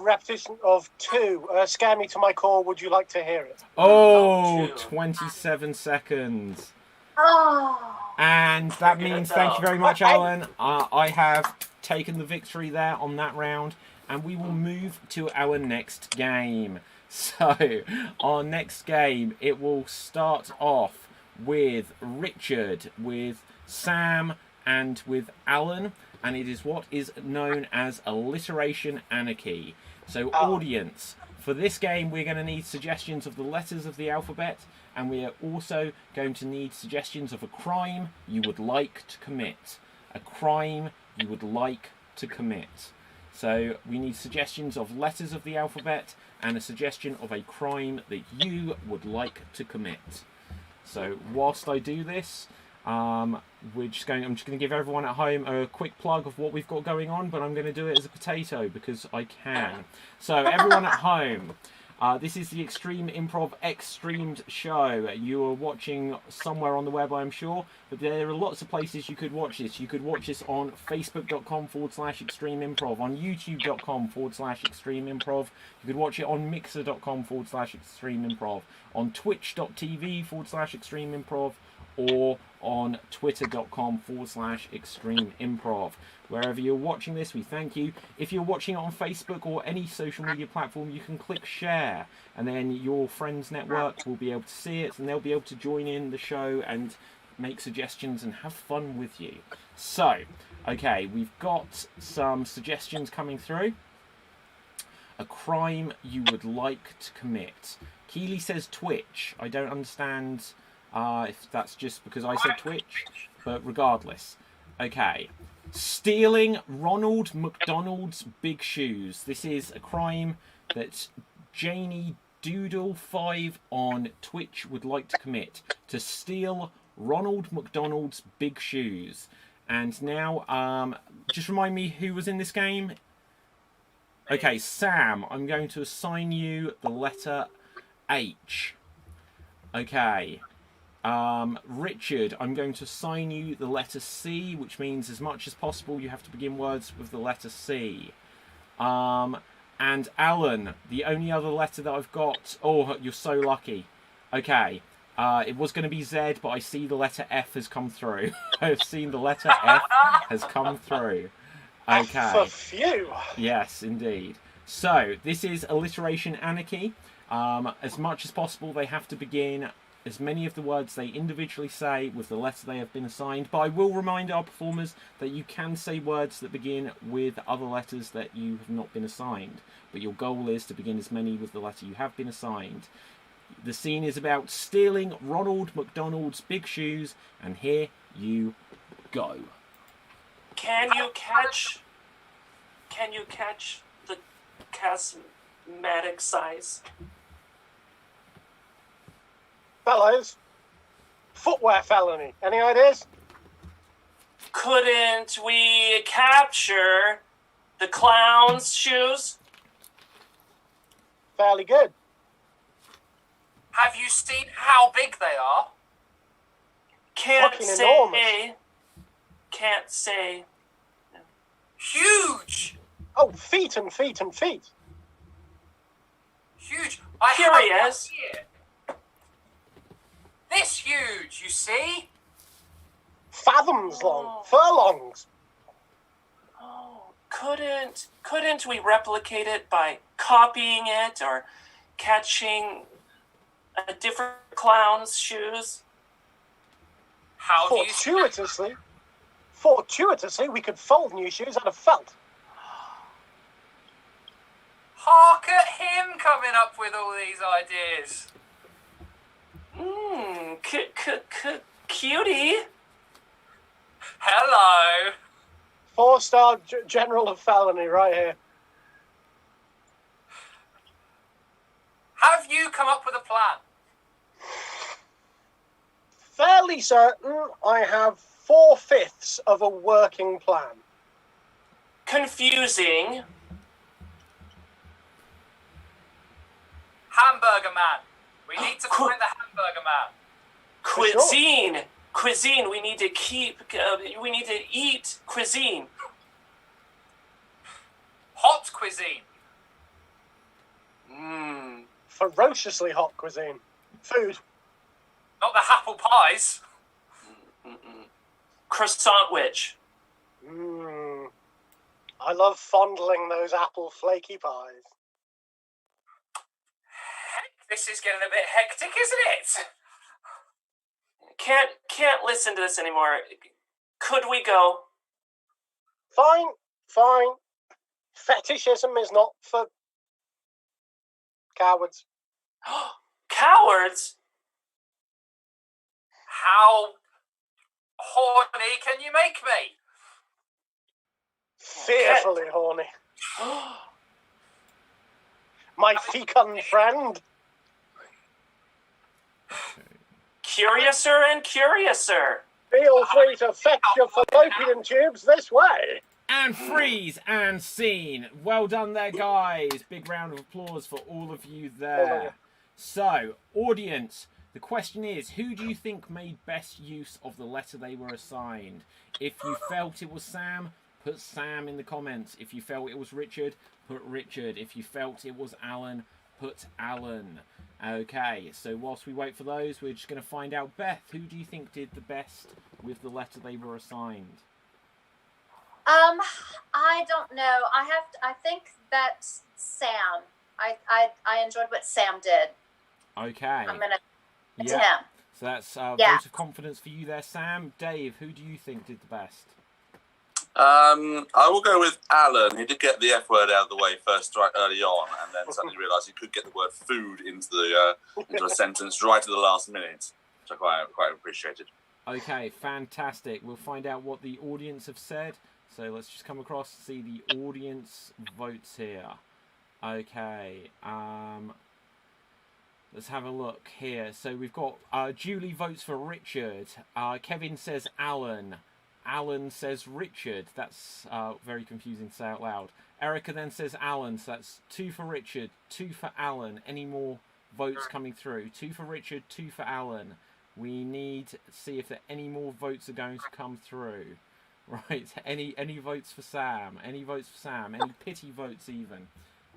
Repetition of 2. Scare me to my core. Would you like to hear it? Oh, 27 seconds. Oh. And that means, thank you very much, Alan. I have taken the victory there on that round. And we will move to our next game. So, our next game, it will start off with Richard, with Sam, and with Alan. And it is what is known as alliteration anarchy. So, audience, for this game, we're going to need suggestions of the letters of the alphabet. And we are also going to need suggestions of a crime you would like to commit. A crime you would like to commit. So we need suggestions of letters of the alphabet and a suggestion of a crime that you would like to commit. So whilst I do this, I'm just going to give everyone at home a quick plug of what we've got going on, but I'm going to do it as a potato because I can. So everyone at home, this is the Extreme Improv XStreamed show. You are watching somewhere on the web, I'm sure, but there are lots of places you could watch this. You could watch this on facebook.com/Extreme Improv, on youtube.com/Extreme Improv. You could watch it on mixer.com/Extreme Improv, on twitch.tv/Extreme Improv, or on twitter.com/extremeimprov. Wherever you're watching this, we thank you. If you're watching it on Facebook or any social media platform, you can click share, and then your friends' network will be able to see it, and they'll be able to join in the show and make suggestions and have fun with you. So, okay, we've got some suggestions coming through. A crime you would like to commit. Keely says Twitch. I don't understand if that's just because I said Twitch, but regardless. Okay. Stealing Ronald McDonald's big shoes. This is a crime that Janie Doodle5 on Twitch would like to commit. To steal Ronald McDonald's big shoes. And now, just remind me who was in this game. Okay, Sam, I'm going to assign you the letter H. Okay. Richard, I'm going to assign you the letter C, which means as much as possible you have to begin words with the letter C. And Alan, the only other letter that I've got... Oh, you're so lucky. Okay. It was going to be Z, but I see the letter F has come through. I've seen the letter F has come through. Okay. F for few. Yes, indeed. So, this is alliteration anarchy. As much as possible, they have to begin as many of the words they individually say with the letter they have been assigned. But I will remind our performers that you can say words that begin with other letters that you have not been assigned. But your goal is to begin as many with the letter you have been assigned. The scene is about stealing Ronald McDonald's big shoes, and here you go. Can you catch the cosmetic size? Fellows, footwear felony. Any ideas? Couldn't we capture the clown's shoes? Fairly good. Have you seen how big they are? Can't Fucking say. enormous. Can't say. Huge! Oh, feet and feet and feet. Huge. I Here he have is. one here. This huge, you see? Fathoms long. Furlongs. Oh, couldn't we replicate it by copying it or catching a different clown's shoes? How do you... Fortuitously, we could fold new shoes out of felt. Hark at him coming up with all these ideas. Cutie. Hello. 4-star general of felony right here. Have you come up with a plan? Fairly certain I have 4/5 of a working plan. Confusing. Hamburger man. We need to find the hamburger man. Cuisine. We need to eat cuisine. Hot cuisine. Ferociously hot cuisine. Food. Not the apple pies. Croissant witch. I love fondling those apple flaky pies. Heck, this is getting a bit hectic, isn't it? Can't listen to this anymore. Could we go? Fine. Fetishism is not for cowards. Cowards? How horny can you make me? Fearfully horny. My fecund friend. Curiouser and curiouser. Feel free to fetch your fallopian tubes this way. And freeze and scene. Well done there, guys. Big round of applause for all of you there. So, audience, the question is, who do you think made best use of the letter they were assigned? If you felt it was Sam, put Sam in the comments. If you felt it was Richard, put Richard. If you felt it was Alan, put Alan. Okay, so whilst we wait for those, we're just going to find out. Beth, who do you think did the best with the letter they were assigned? I don't know. I think that's Sam. I enjoyed what Sam did. Okay. I'm gonna to Yeah. him. So that's Yeah. vote of confidence for you there, Sam. Dave, who do you think did the best? I will go with Alan. He did get the F word out of the way first, right early on, and then suddenly realised he could get the word food into a sentence right at the last minute, which I quite appreciated. Okay, fantastic. We'll find out what the audience have said. So let's just come across to see the audience votes here. Okay, let's have a look here. So we've got Julie votes for Richard. Kevin says Alan. Alan says Richard. That's very confusing to say out loud. Erica then says Alan. So that's 2 for Richard, 2 for Alan. Any more votes coming through? 2 for Richard, 2 for Alan. We need to see if there any more votes are going to come through. Right, any votes for Sam? Any votes for Sam? Any pity votes even?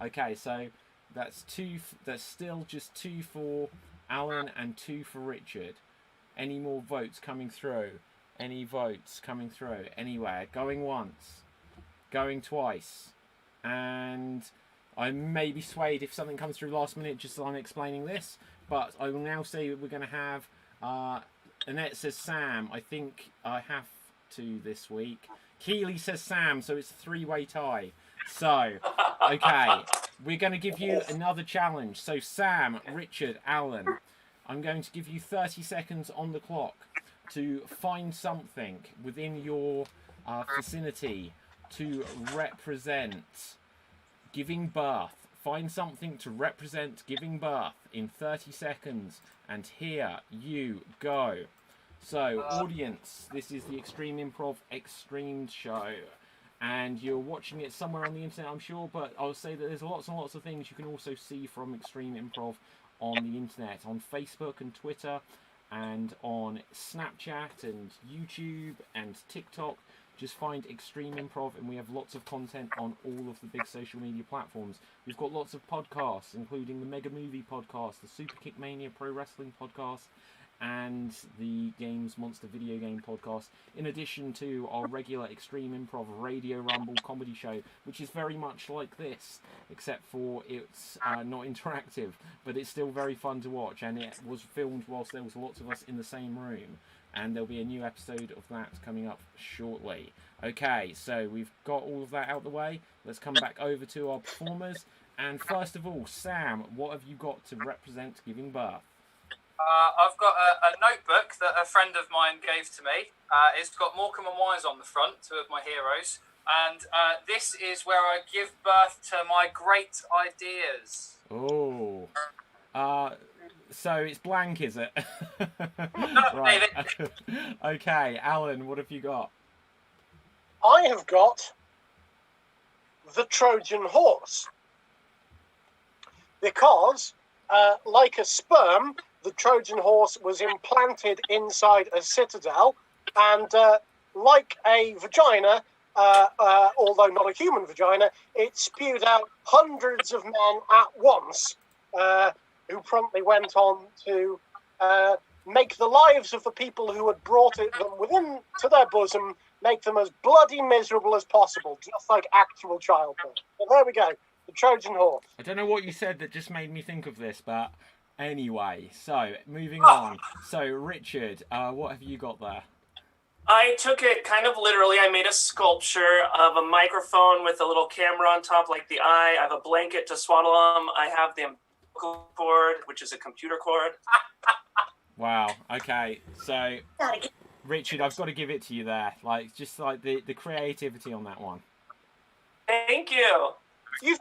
Okay, so that's 2. That's still just 2 for Alan and 2 for Richard. Any more votes coming through? Any votes coming through? Anywhere? Going once, going twice, and I may be swayed if something comes through last minute just as I'm explaining this. But I will now say we're going to have. Annette says Sam. I think I have to this week. Keely says Sam, so it's a 3-way tie. So, okay, we're going to give you another challenge. So Sam, Richard, Alan, I'm going to give you 30 seconds on the clock to find something within your vicinity to represent giving birth. Find something to represent giving birth in 30 seconds. And here you go. So, audience, this is the Extreme Improv XStreamed show. And you're watching it somewhere on the internet, I'm sure. But I'll say that there's lots and lots of things you can also see from Extreme Improv on the internet. On Facebook and Twitter. And on Snapchat and YouTube and TikTok. Just find Extreme Improv, and we have lots of content on all of the big social media platforms. We've got lots of podcasts, including the Mega Movie podcast, the Super Kick Mania Pro Wrestling podcast, and the Games Monster video game podcast, in addition to our regular Extreme Improv Radio Rumble comedy show, which is very much like this, except for it's not interactive, but it's still very fun to watch, and it was filmed whilst there was lots of us in the same room. And there'll be a new episode of that coming up shortly. Okay, so we've got all of that out the way. Let's come back over to our performers. And first of all, Sam, what have you got to represent giving birth? I've got a notebook that a friend of mine gave to me. It's got Morecambe and Wise on the front, 2 of my heroes. And this is where I give birth to my great ideas. Oh. So it's blank, is it? Right. Okay, Alan, what have you got? I have got the Trojan horse. Because, like a sperm, the Trojan horse was implanted inside a citadel, and like a vagina, although not a human vagina, it spewed out hundreds of men at once, who promptly went on to make the lives of the people who had brought it them within to their bosom, make them as bloody miserable as possible, just like actual childbirth. But there we go, the Trojan horse. I don't know what you said that just made me think of this, but anyway, so moving on. So Richard, what have you got there? I took it kind of literally. I made a sculpture of a microphone with a little camera on top like the eye. I have a blanket to swaddle them. I have the umbilical cord, which is a computer cord. Wow, okay, so Richard, I've got to give it to you there. Like, just like the creativity on that one. Thank you. You've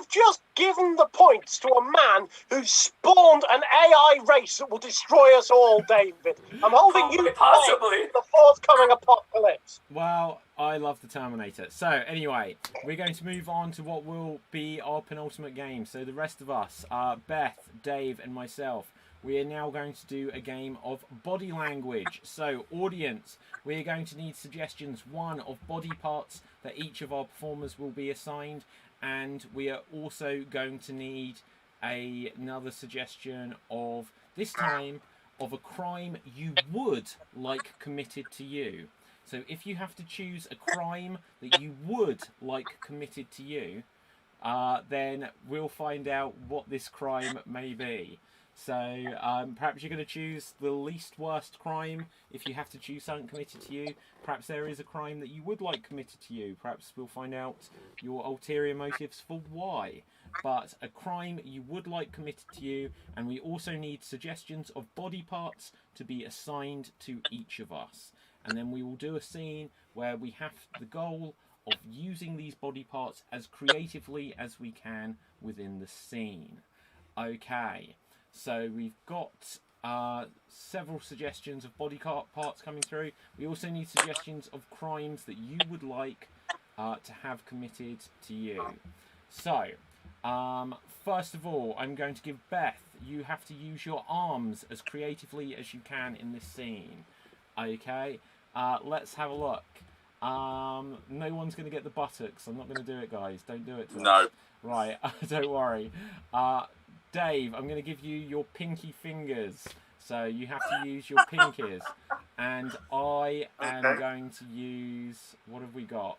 just given the points to a man who spawned an AI race that will destroy us all, David. I'm holding you possibly to the forthcoming apocalypse. Well, I love the Terminator. So, anyway, we're going to move on to what will be our penultimate game. So, the rest of us, Beth, Dave, and myself, we are now going to do a game of body language. So, audience, we are going to need suggestions, 1, of body parts that each of our performers will be assigned. And we are also going to need another suggestion of, this time, of a crime you would like committed to you. So if you have to choose a crime that you would like committed to you, then we'll find out what this crime may be. So perhaps you're going to choose the least worst crime if you have to choose something committed to you. Perhaps there is a crime that you would like committed to you. Perhaps we'll find out your ulterior motives for why. But a crime you would like committed to you, and we also need suggestions of body parts to be assigned to each of us. And then we will do a scene where we have the goal of using these body parts as creatively as we can within the scene. Okay. So we've got several suggestions of body parts coming through. We also need suggestions of crimes that you would like to have committed to you. So, first of all, I'm going to give Beth, you have to use your arms as creatively as you can in this scene. Okay, let's have a look. No one's going to get the buttocks. I'm not going to do it, guys. Don't do it to us. Right, don't worry. Dave, I'm going to give you your pinky fingers. So you have to use your pinkies. And I am going to use... What have we got?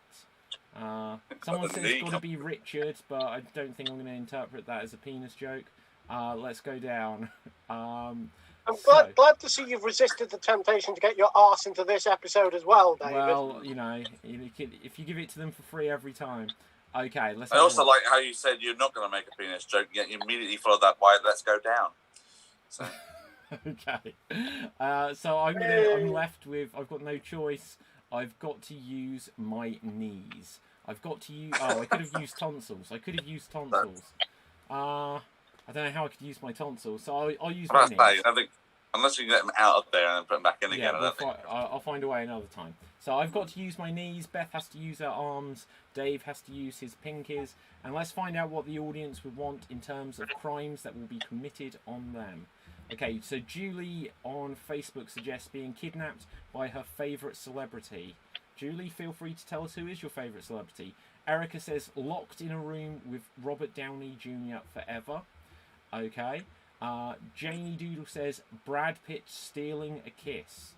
Someone says it's got to be Richard, but I don't think I'm going to interpret that as a penis joke. Let's go down. I'm glad to see you've resisted the temptation to get your arse into this episode as well, David. Well, you know, if you give it to them for free every time. Okay, let's. I also like how you said you're not going to make a penis joke, yet you immediately followed that by "Let's go down." So. Okay, so I'm left with. I've got no choice. I've got to use my knees. I've got to use. Oh, I could have used tonsils. I don't know how I could use my tonsils, so I'll use my knees. I think unless you can get them out of there and then put them back in again. I'll find a way another time. So I've got to use my knees, Beth has to use her arms, Dave has to use his pinkies, and let's find out what the audience would want in terms of crimes that will be committed on them. Okay, so Julie on Facebook suggests being kidnapped by her favourite celebrity. Julie, feel free to tell us who is your favourite celebrity. Erica says locked in a room with Robert Downey Jr. forever. Okay. Janie Doodle says Brad Pitt stealing a kiss.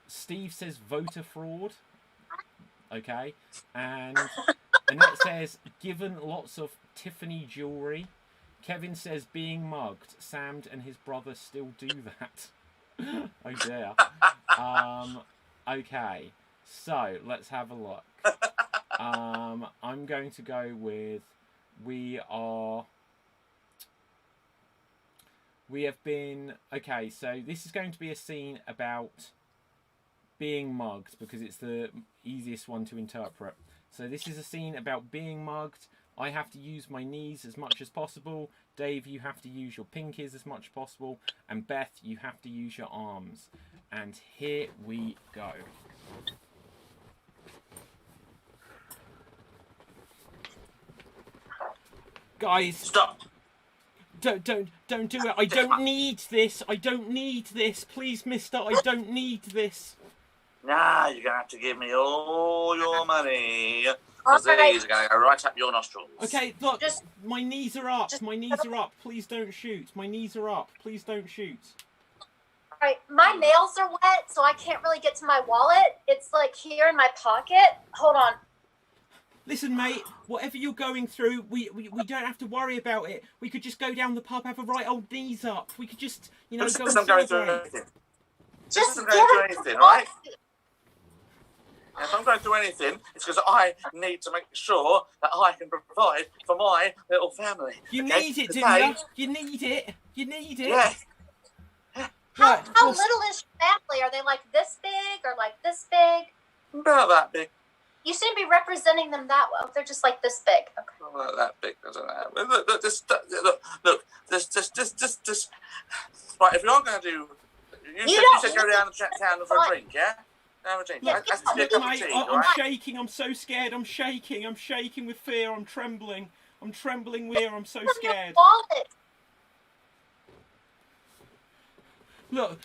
Steve says voter fraud. Okay. And Annette says given lots of Tiffany jewellery. Kevin says being mugged. Sam and his brother still do that. Oh dear. Okay. So let's have a look. I'm going to go with we have been... Okay, so this is going to be a scene about being mugged because it's the easiest one to interpret. So this is a scene about being mugged. I have to use my knees as much as possible. Dave, you have to use your pinkies as much as possible. And Beth, you have to use your arms. And here we go. Guys, stop. Don't do it. I don't need this. I don't need this. Please, mister, I don't need this. Nah, you're going to have to give me all your money. All right. These are going to go right up your nostrils. Okay, look, my knees are up. My knees are up. Please don't shoot. My knees are up. Please don't shoot. Alright, my nails are wet, so I can't really get to my wallet. It's like here in my pocket. Hold on. Listen, mate, whatever you're going through, we don't have to worry about it. We could just go down the pub, have a right old knees up. We could just, you know, go and going through anything. Just isn't going through anything, right? If I'm going through anything, it's because I need to make sure that I can provide for my little family. You need it, didn't you? You need it. You need it. Yeah. How little is your family? Are they like this big or like this big? About that big. You seem to be representing them that well. They're just like this big. Okay. Not that big, I don't know. Look, this. Right, if you're going to do... You said go down to town for a drink, yeah? Have a drink. Yeah, That's to be a cup of Mate, tea, I'm right? shaking. I'm so scared. I'm shaking with fear. I'm trembling. I'm trembling with fear. I'm so scared. Wallet. Look,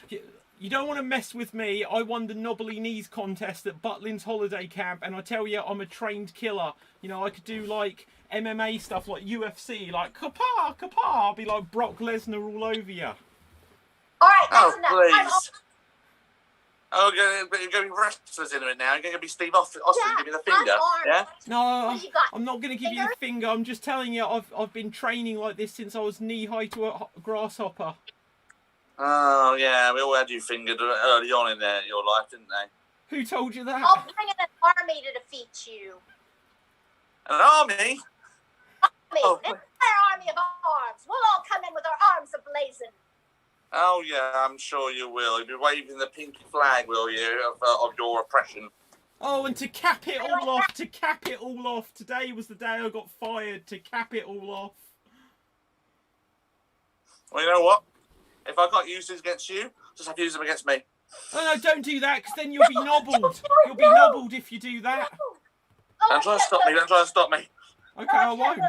you don't want to mess with me. I won the knobbly knees contest at Butlin's holiday camp, and I tell you, I'm a trained killer. You know, I could do like MMA stuff like UFC, like kapah, kapah. I'll be like Brock Lesnar all over you. All right, that's enough. Please. Oh, you're going to be wrestlers in it now. You're going to be Steve Austin give me the finger. Yeah? No, What do you got? I'm not going to give you the finger. I'm just telling you, I've been training like this since I was knee high to a grasshopper. Oh, yeah. We all had you fingered early on in your life, didn't they? Who told you that? I'll bring in an army to defeat you. An army? An entire army of arms. We'll all come in with our arms ablazing. Oh, yeah, I'm sure you will. You'll be waving the pinky flag, will you, of your oppression. Oh, and to cap it all off, today was the day I got fired, to cap it all off. Well, you know what? If I got used against you, just have to use them against me. Oh, no, don't do that, because then you'll be nobbled. You'll be nobbled if you do that. Don't try to stop me. Don't try to stop me. Okay, I won't.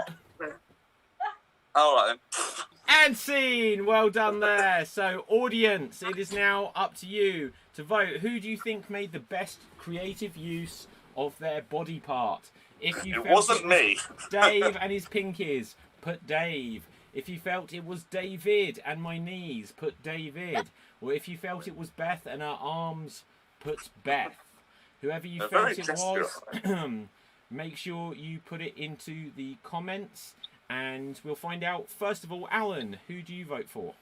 All right, then. And scene! Well done there. So, audience, it is now up to you to vote. Who do you think made the best creative use of their body part? If you It felt wasn't me. Dave and his pinkies, put Dave. If you felt it was David and my knees, put David. Or if you felt it was Beth and her arms, put Beth. Whoever you felt it was, make sure you put it into the comments. And we'll find out, first of all, Alan, who do you vote for?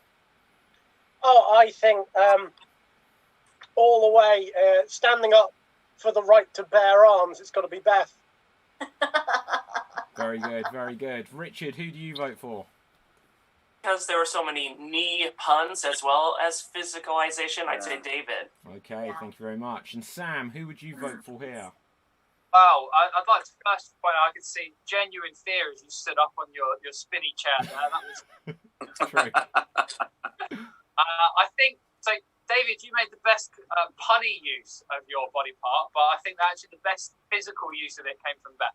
Oh, I think all the way, standing up for the right to bear arms, it's got to be Beth. Very good, very good. Richard, who do you vote for? Because there were so many knee puns as well as physicalization, I'd say David. Okay, thank you very much. And Sam, who would you vote for here? Well, I'd like to first point out I could see genuine fear as you stood up on your spinny chair there. That was True. I think so. David, you made the best punny use of your body part, but I think that actually the best physical use of it came from Beth.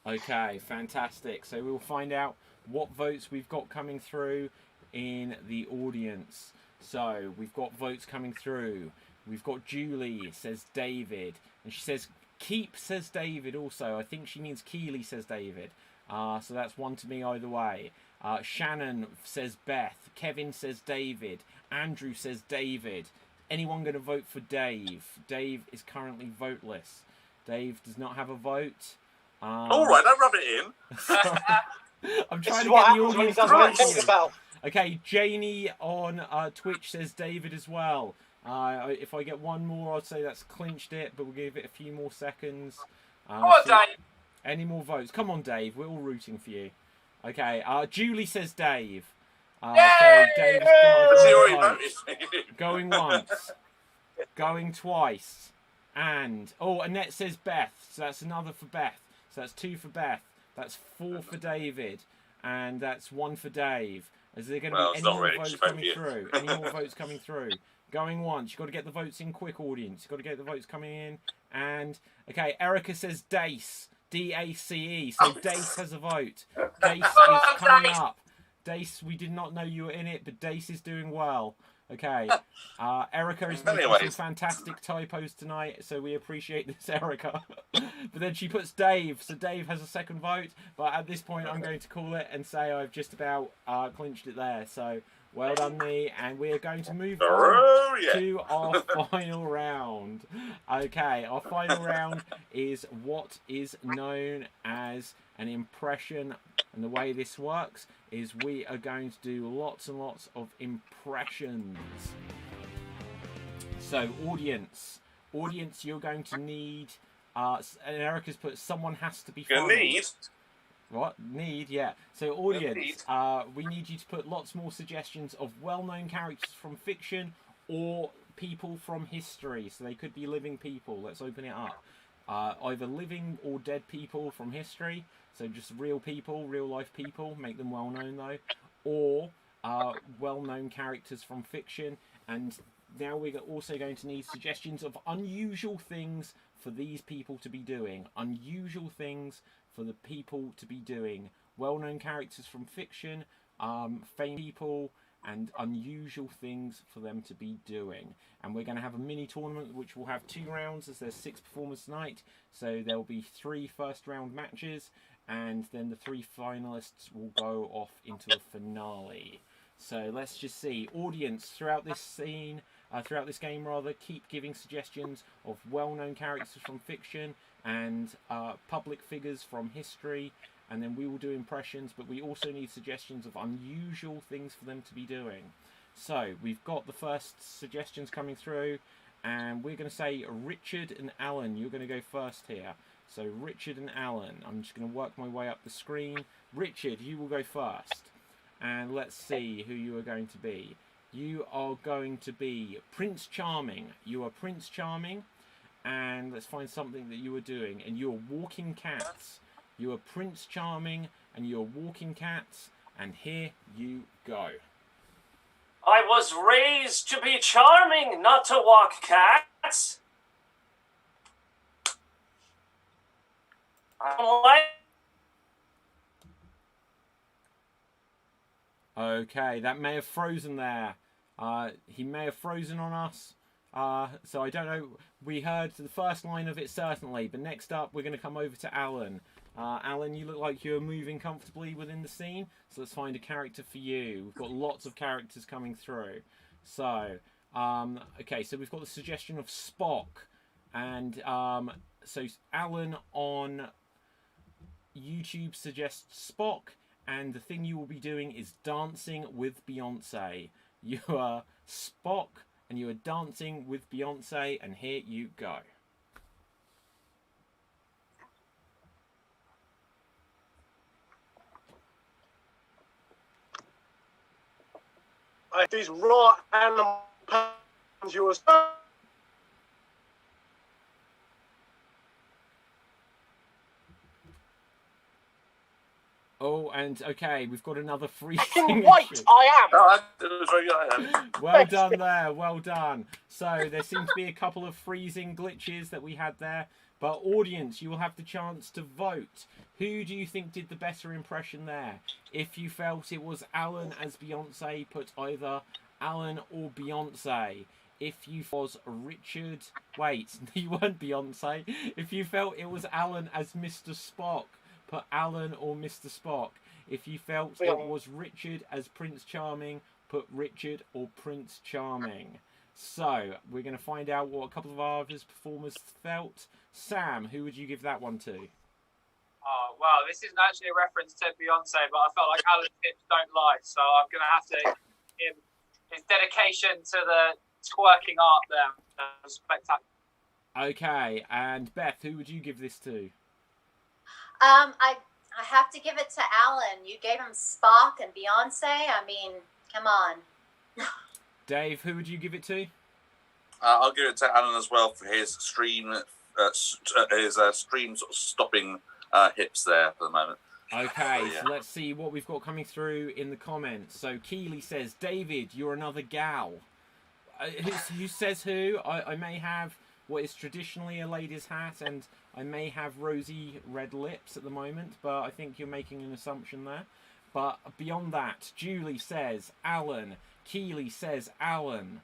Okay, fantastic. So we'll find out what votes we've got coming through in the audience. So we've got votes coming through. We've got Julie says David, and she says Keep says David also. I think she means Keeley says David. So that's one to me either way. Shannon says Beth. Kevin says David. Andrew says David. Anyone going to vote for Dave? Dave is currently voteless. Dave does not have a vote. All right, don't rub it in. I'm This trying is to what get the happens when he audience doesn't to think vote. himself. Okay, Janie on Twitch says David as well. If I get one more, I'd say that's clinched it, but we'll give it a few more seconds. Come on, Dave. Any more votes? Come on, Dave. We're all rooting for you. Okay, Julie says Dave. So Dave's going once, going twice, and Annette says Beth. So that's another for Beth. So that's 2 for Beth. That's 4 for David, and that's 1 for Dave. Is there going to be any more votes coming through? Any more votes coming through? Going once. You've got to get the votes in quick, audience. You've got to get the votes coming in. And, okay, Erica says Dace. D-A-C-E. So Dace has a vote. Dace is coming up. Dace, we did not know you were in it, but Dace is doing well. Okay. Erica is making some fantastic typos tonight, so we appreciate this, Erica. But then she puts Dave, so Dave has a second vote. But at this point, I'm going to call it and say I've just about clinched it there. So well done, me. And we are going to move on to our final round. Okay, our final round is what is known as an impression. And the way this works is we are going to do lots and lots of impressions. So, audience, you're going to need, and Erica's put, someone has to be funny. What? Need, yeah. So, audience, we need you to put lots more suggestions of well-known characters from fiction or people from history. So, they could be living people. Let's open it up. Either living or dead people from history. So just real people, real life people, make them well known though, or well-known characters from fiction. And now we're also going to need suggestions of unusual things for these people to be doing. Unusual things for the people to be doing. Well-known characters from fiction, famous people, and unusual things for them to be doing. And we're going to have a mini tournament which will have 2 rounds, as there's 6 performers tonight. So there'll be 3 first round matches, and then the 3 finalists will go off into a finale. So let's just see. Audience, throughout this scene, throughout this game rather, keep giving suggestions of well-known characters from fiction and public figures from history, and then we will do impressions, but we also need suggestions of unusual things for them to be doing. So we've got the first suggestions coming through, and we're going to say Richard and Alan. You're going to go first here. So Richard and Alan. I'm just going to work my way up the screen. Richard, you will go first. And let's see who you are going to be. You are going to be Prince Charming. You are Prince Charming. And let's find something that you are doing. And you are walking cats. You are Prince Charming and you are walking cats. And here you go. I was raised to be charming, not to walk cats. I don't like... Okay, that may have frozen there. He may have frozen on us. So I don't know. We heard the first line of it certainly, but next up we're going to come over to Alan. Alan, you look like you're moving comfortably within the scene, so let's find a character for you. We've got lots of characters coming through. So, okay, so we've got the suggestion of Spock, and so Alan on YouTube suggests Spock, and the thing you will be doing is dancing with Beyonce. You are Spock, and you are dancing with Beyonce, and here you go. These raw animal puns you were so... Oh, and okay, we've got another free white I am. Oh, it was very good. Well done there, well done. So there seem to be a couple of freezing glitches that we had there, but audience, you will have the chance to vote. Who do you think did the better impression there? If you felt it was Alan as Beyonce, put either Alan or Beyonce. If you was Richard, wait, you weren't Beyonce. If you felt it was Alan as Mr. Spock, put Alan or Mr. Spock. If you felt it was Richard as Prince Charming, put Richard or Prince Charming. So, we're going to find out what a couple of others performers felt. Sam, who would you give that one to? Oh, wow, this isn't actually a reference to Beyonce, but I felt like Alan's hips don't lie, so I'm going to have to give his dedication to the twerking art there. That was spectacular. Okay, and Beth, who would you give this to? I have to give it to Alan. You gave him Spock and Beyonce. I mean, come on. Dave, who would you give it to? I'll give it to Alan as well for his stream, stream sort of stopping hips there for the moment. Okay, so let's see what we've got coming through in the comments. So Keely says, David, you're another gal. Who says who? I may have what is traditionally a lady's hat, and I may have rosy red lips at the moment, but I think you're making an assumption there. But beyond that, Julie says Alan. Keely says Alan.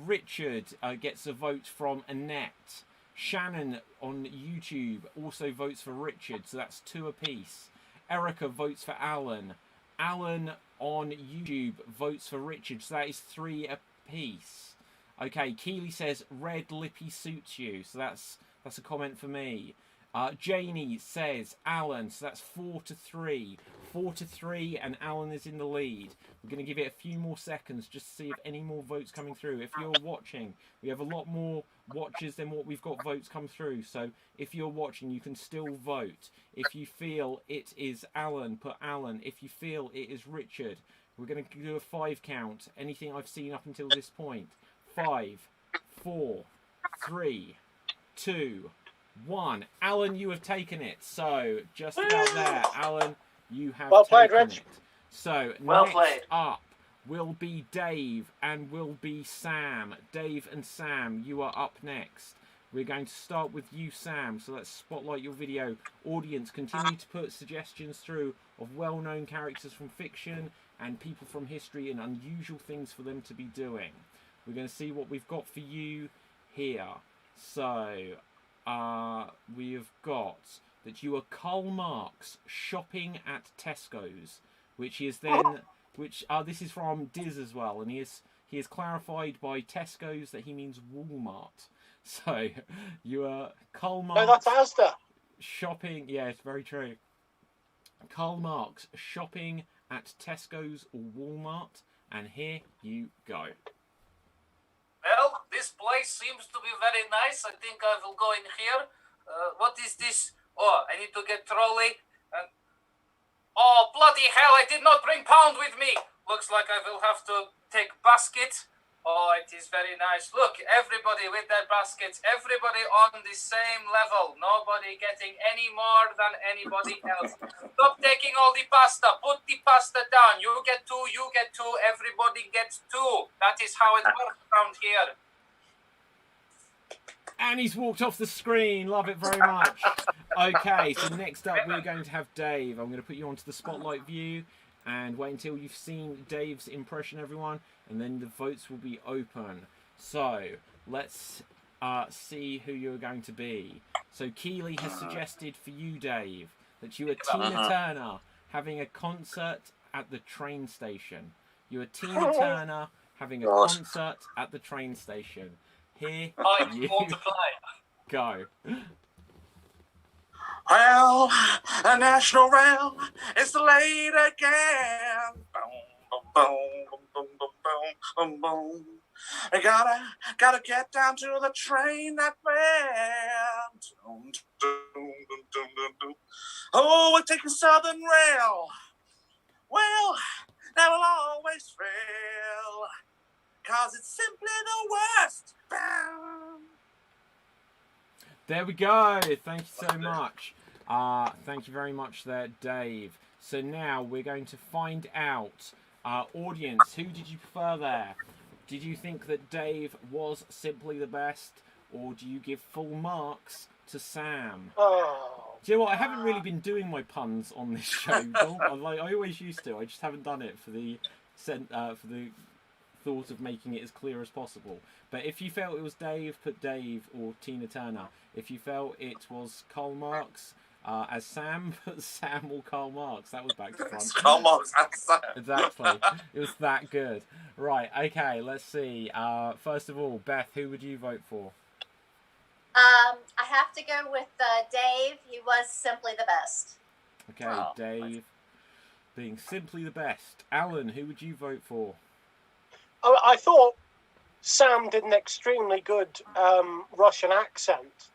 Richard gets a vote from Annette. Shannon on YouTube also votes for Richard, so that's 2 apiece. Erica votes for Alan. Alan on YouTube votes for Richard, so that is 3 apiece. Okay, Keely says red lippy suits you, so that's a comment for me. Janie says Alan, so that's 4-3. 4-3, and Alan is in the lead. We're going to give it a few more seconds just to see if any more votes coming through. If you're watching, we have a lot more watches than what we've got votes come through. So if you're watching, you can still vote. If you feel it is Alan, put Alan. If you feel it is Richard, we're going to do a 5 count. Anything I've seen up until this point. 5, 4, 3, 2, 1. Alan, you have taken it. So just about there, Alan, you have taken it. So next up will be Dave and will be Sam. Dave and Sam, you are up next. We're going to start with you, Sam. So let's spotlight your video. Audience, continue to put suggestions through of well-known characters from fiction and people from history and unusual things for them to be doing. We're going to see what we've got for you here. So we have got that you are Karl Marx shopping at Tesco's, which is then, this is from Diz as well, and he has clarified by Tesco's that he means Walmart. So you are Karl Marx. No, that's Asda. Shopping, yeah, it's very true. Karl Marx shopping at Tesco's or Walmart, and here you go. Well, this place seems to be very nice. I think I will go in here. What is this? Oh, I need to get trolley. Oh, bloody hell, I did not bring pound with me. Looks like I will have to take basket. Oh, it is very nice. Look, everybody with their baskets, everybody on the same level. Nobody getting any more than anybody else. Stop taking all the pasta. Put the pasta down. You get two, everybody gets two. That is how it works around here. And he's walked off the screen. Love it very much. Okay, so next up we're going to have Dave. I'm going to put you onto the spotlight view and wait until you've seen Dave's impression, everyone, and then the votes will be open. So let's see who you're going to be. So Keeley has suggested for you, Dave, that you are Tina Turner having a concert at the train station. You are Tina Turner having a concert at the train station. Here you go. Well, a national rail is delayed again. Boom, boom, boom, boom, boom, boom, boom. I gotta get down to the train that went. Doom, doom, doom, doom, doom, doom. Oh, we're taking Southern Rail. Well, that will always fail, 'cause it's simply the worst. Bam. There we go. Thank you so much. Thank you very much there, Dave. So now we're going to find out, audience, who did you prefer there? Did you think that Dave was simply the best, or do you give full marks to Sam? Oh. Do you know what? I haven't really been doing my puns on this show. I always used to. I just haven't done it for the thought of making it as clear as possible. But if you felt it was Dave, put Dave or Tina Turner. If you felt it was Karl Marx as Sam, put Sam or Karl Marx. That was back to front. Karl Marx and Sam. Exactly. It was that good. Right, okay, let's see. First of all, Beth, who would you vote for? I have to go with Dave. He was simply the best. Okay, Dave being simply the best. Alan, who would you vote for? I thought Sam did an extremely good Russian accent.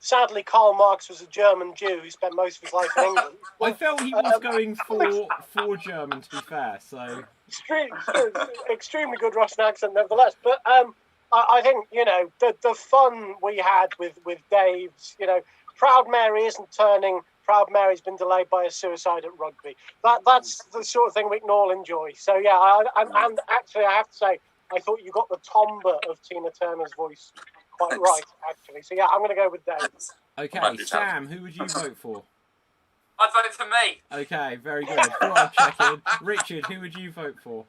Sadly, Karl Marx was a German Jew who spent most of his life in England. I felt he was going for German, to be fair. So extremely good Russian accent, nevertheless. But I think the fun we had with Dave's, Proud Mary isn't turning. Proud Mary's been delayed by a suicide at rugby. That's the sort of thing we can all enjoy. So yeah, and actually I have to say, I thought you got the timbre of Tina Turner's voice quite right, actually. So yeah, I'm going to go with Dave. Okay, Sam, who would you vote for? I'd vote for me. Okay, very good. I'll check in. Richard, who would you vote for?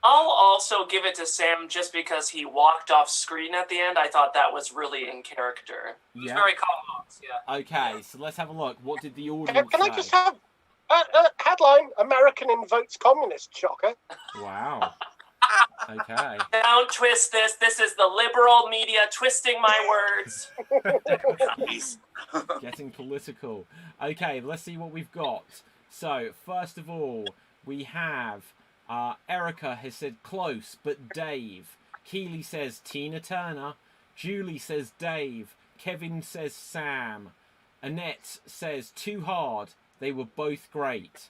I'll also give it to Sam just because he walked off screen at the end. I thought that was really in character. He's very Karl Marx, yeah. Okay, so let's have a look. What did the audience Can say? I just have headline, American invotes communist, shocker. Wow. Okay. Don't twist this. This is the liberal media twisting my words. Getting political. Okay, let's see what we've got. So, first of all, we have Erica has said close, but Dave. Keeley says Tina Turner. Julie says Dave. Kevin says Sam. Annette says too hard. They were both great.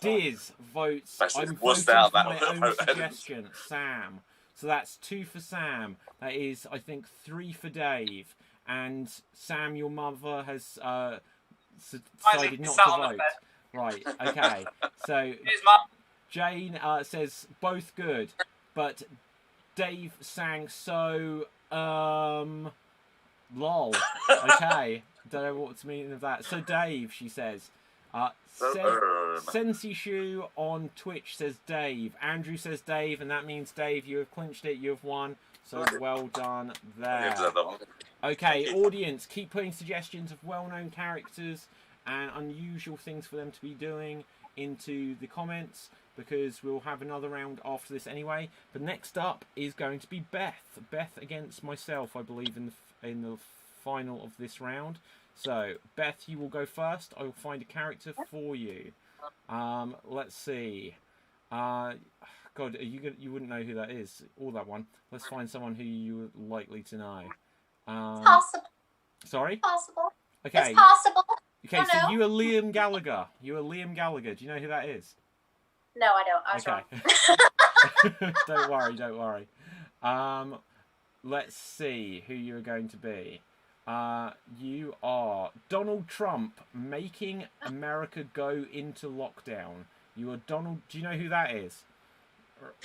Diz votes. I'm voting for my own suggestion. Sam. So that's 2 for Sam. That is, I think, 3 for Dave. And Sam, your mother has decided not to vote. Right. Okay. So Jane says both good, but Dave sang so lol. Okay. Don't know what's the meaning of that. So Dave, she says, Sensi Shu on Twitch says Dave. Andrew says Dave, and that means Dave, you have clinched it. You have won. So well done there. Okay, audience, keep putting suggestions of well-known characters and unusual things for them to be doing into the comments, because we'll have another round after this anyway. But next up is going to be Beth. Beth against myself, I believe, in the final of this round. So, Beth, you will go first. I will find a character for you. Let's see. God, you wouldn't know who that is, or that one. Let's find someone who you're likely to know. Possible. Sorry? Possible. Okay. It's possible. Okay, so you are Liam Gallagher. You are Liam Gallagher. Do you know who that is? No, I don't. I was wrong. Don't worry. Let's see who you're going to be. You are Donald Trump making America go into lockdown. You are Donald. Do you know who that is?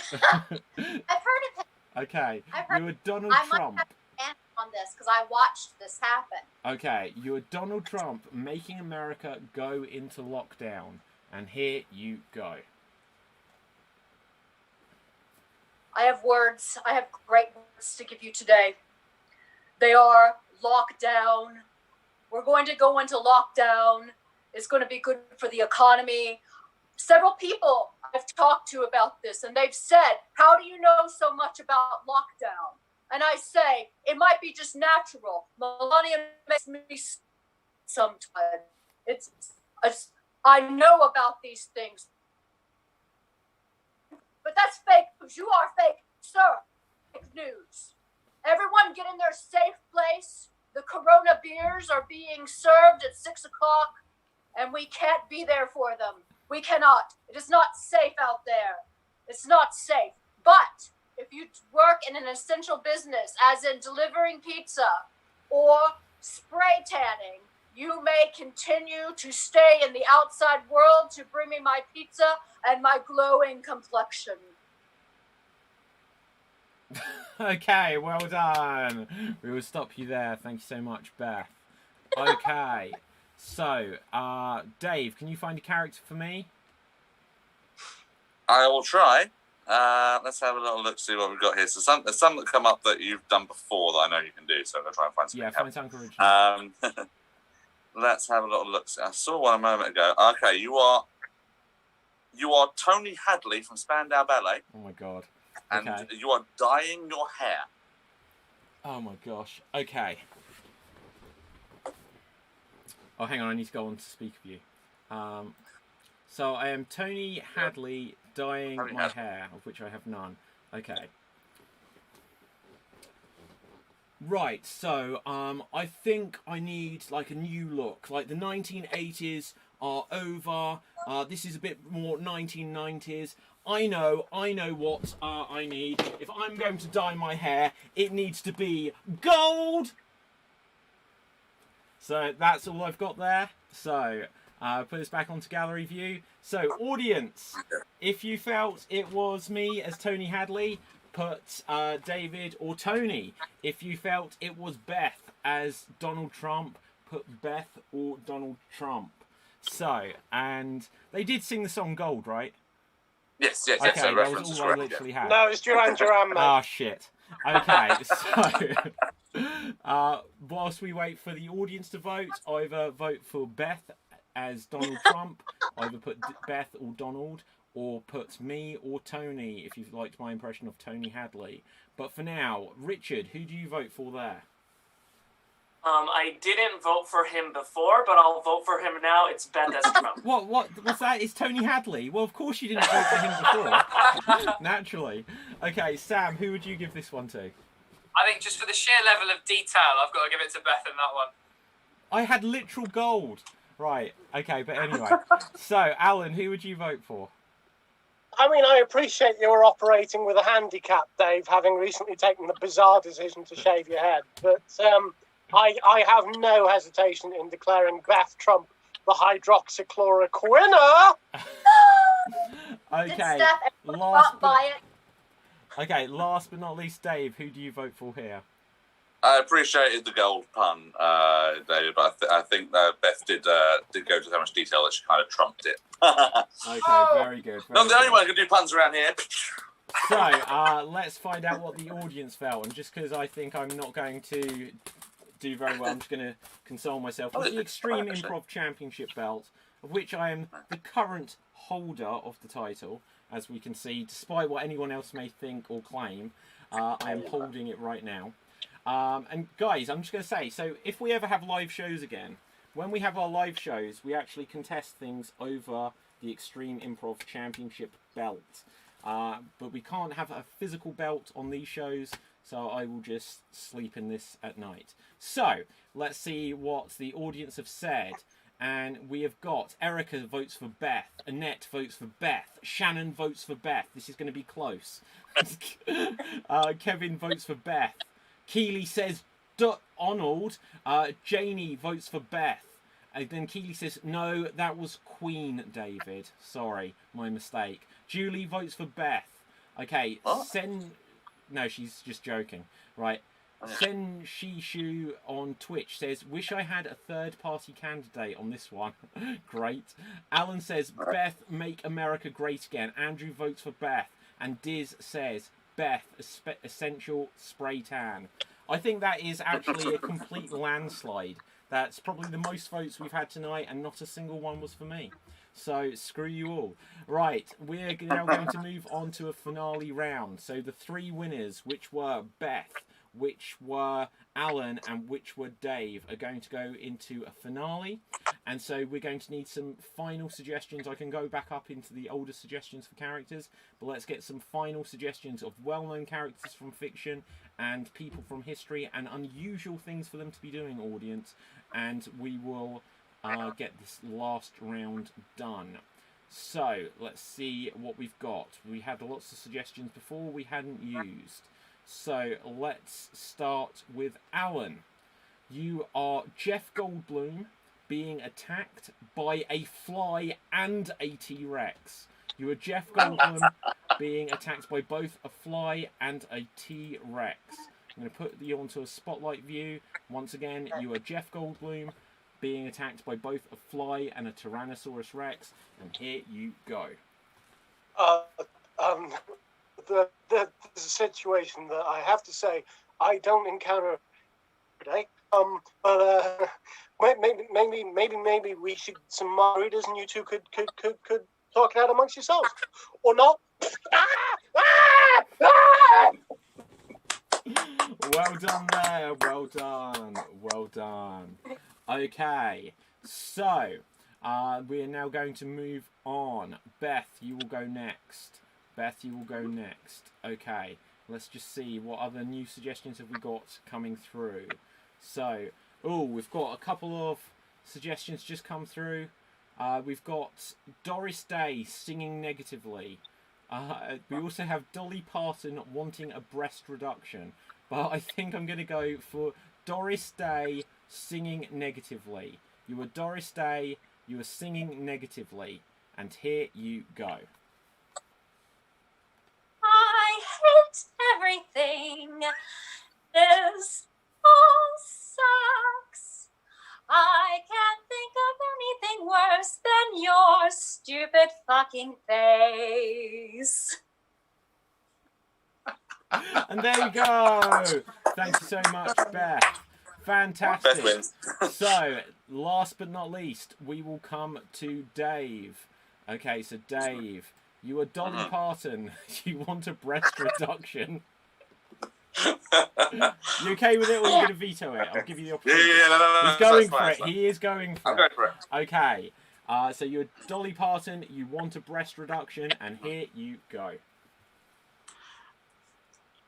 I've heard of him. Okay, you are Donald I Trump. might have an answer on this because I watched this happen. Okay, you are Donald Trump making America go into lockdown, and here you go. I have words. I have great words to give you today. They are lockdown. We're going to go into lockdown. It's going to be good for the economy. Several people I've talked to about this, and they've said, how do you know so much about lockdown? And I say, it might be just natural. Melania makes me sometimes. I know about these things. But that's fake news. You are fake, sir. Fake news. Everyone get in their safe place. The Corona beers are being served at 6 o'clock, and we can't be there for them. We cannot. It is not safe out there. It's not safe. But if you work in an essential business, as in delivering pizza or spray tanning, you may continue to stay in the outside world to bring me my pizza and my glowing complexion. Okay, well done. We will stop you there. Thank you so much, Beth. Okay, so, Dave, can you find a character for me? I will try. Let's have a little look, see what we've got here. So there's some that come up that you've done before that I know you can do, so I'm going to try and find something. Yeah, find something original. Let's have a little look. I saw one a moment ago. Okay, you are Tony Hadley from Spandau Ballet. Oh my god. And okay. You are dyeing your hair. Oh my gosh. Okay. Oh, hang on. I need to go on to speak of you. So I am Tony Hadley dyeing my hair, of which I have none. Okay. Right. So I think I need like a new look. Like the 1980s are over. This is a bit more 1990s. I know what I need. If I'm going to dye my hair, it needs to be gold. So that's all I've got there. So put this back onto gallery view. So audience, if you felt it was me as Tony Hadley, put David or Tony. If you felt it was Beth as Donald Trump, put Beth or Donald Trump. So, and they did sing the song Gold, right? Yes. Okay, So that was all I literally had. No, it's Duran Duran, mate. Oh, shit. Okay, so whilst we wait for the audience to vote, either vote for Beth as Donald Trump, either put Beth or Donald, or put me or Tony if you've liked my impression of Tony Hadley. But for now, Richard, who do you vote for there? I didn't vote for him before, but I'll vote for him now. It's Beth as Trump. What's that? It's Tony Hadley. Well, of course you didn't vote for him before. Naturally. Okay, Sam, who would you give this one to? I think just for the sheer level of detail, I've got to give it to Beth in that one. I had literal gold. Right, okay, but anyway. So, Alan, who would you vote for? I mean, I appreciate you're operating with a handicap, Dave, having recently taken the bizarre decision to shave your head. But I have no hesitation in declaring Beth Trump the hydroxychloroquiner. Okay, last but not least, Dave, who do you vote for here? I appreciated the gold pun, David, but I think Beth did go to so much detail that she kind of trumped it. Okay, very good. Not the only one who can do puns around here. So, let's find out what the audience felt. And just because I think I'm not going to do very well, I'm just going to console myself with the Extreme Improv Championship belt, of which I am the current holder of the title. As we can see, despite what anyone else may think or claim, I am holding it right now. And guys, I'm just going to say, so if we ever have live shows again, when we have our live shows, we actually contest things over the Extreme Improv Championship belt. But we can't have a physical belt on these shows, so I will just sleep in this at night. So, let's see what the audience have said. And we have got Erica votes for Beth, Annette votes for Beth, Shannon votes for Beth. This is going to be close. Kevin votes for Beth. Keely says Donald. Janie votes for Beth. And then Keely says, no, that was Queen, David. Sorry, my mistake. Julie votes for Beth. Okay, no, she's just joking. Right. Sen Shishu on Twitch says, wish I had a third-party candidate on this one. Great. Alan says, Beth, make America great again. Andrew votes for Beth. And Diz says, Beth, essential spray tan. I think that is actually a complete landslide. That's probably the most votes we've had tonight, and not a single one was for me. So, screw you all. Right, we're now going to move on to a finale round. So, the three winners, which were Beth, which were Alan, and which were Dave, are going to go into a finale. And so we're going to need some final suggestions. I can go back up into the older suggestions for characters, but let's get some final suggestions of well-known characters from fiction and people from history and unusual things for them to be doing, audience. And we will get this last round done. So let's see what we've got. We had lots of suggestions before we hadn't used. So let's start with Alan. You are Jeff Goldblum being attacked by a fly and a T-Rex. You are Jeff Goldblum being attacked by both a fly and a T-Rex. I'm going to put you onto a spotlight view. Once again, you are Jeff Goldblum being attacked by both a fly and a Tyrannosaurus Rex. And here you go. The situation that I have to say I don't encounter today. But maybe we should some margaritas and you two could talk it out amongst yourselves, or not. Well done there. Well done. Well done. Okay, so we are now going to move on. Beth, you will go next. Beth, you will go next. Okay, let's just see what other new suggestions have we got coming through. So, we've got a couple of suggestions just come through. We've got Doris Day singing negatively. We also have Dolly Parton wanting a breast reduction. But I think I'm going to go for Doris Day singing negatively. You are Doris Day, you are singing negatively. And here you go. I hate everything. This all sucks. I can't think of anything worse than your stupid fucking face. And there you go. Thank you so much, Beth. Fantastic. Beth wins. So, last but not least, we will come to Dave. Okay, so Dave, you are Dolly Parton. You want a breast reduction. You okay with it, or are you going to veto it? I'll give you the opportunity. No. He's going for it. He is going for it. I'm going for it. Okay. So you're Dolly Parton. You want a breast reduction, and here you go.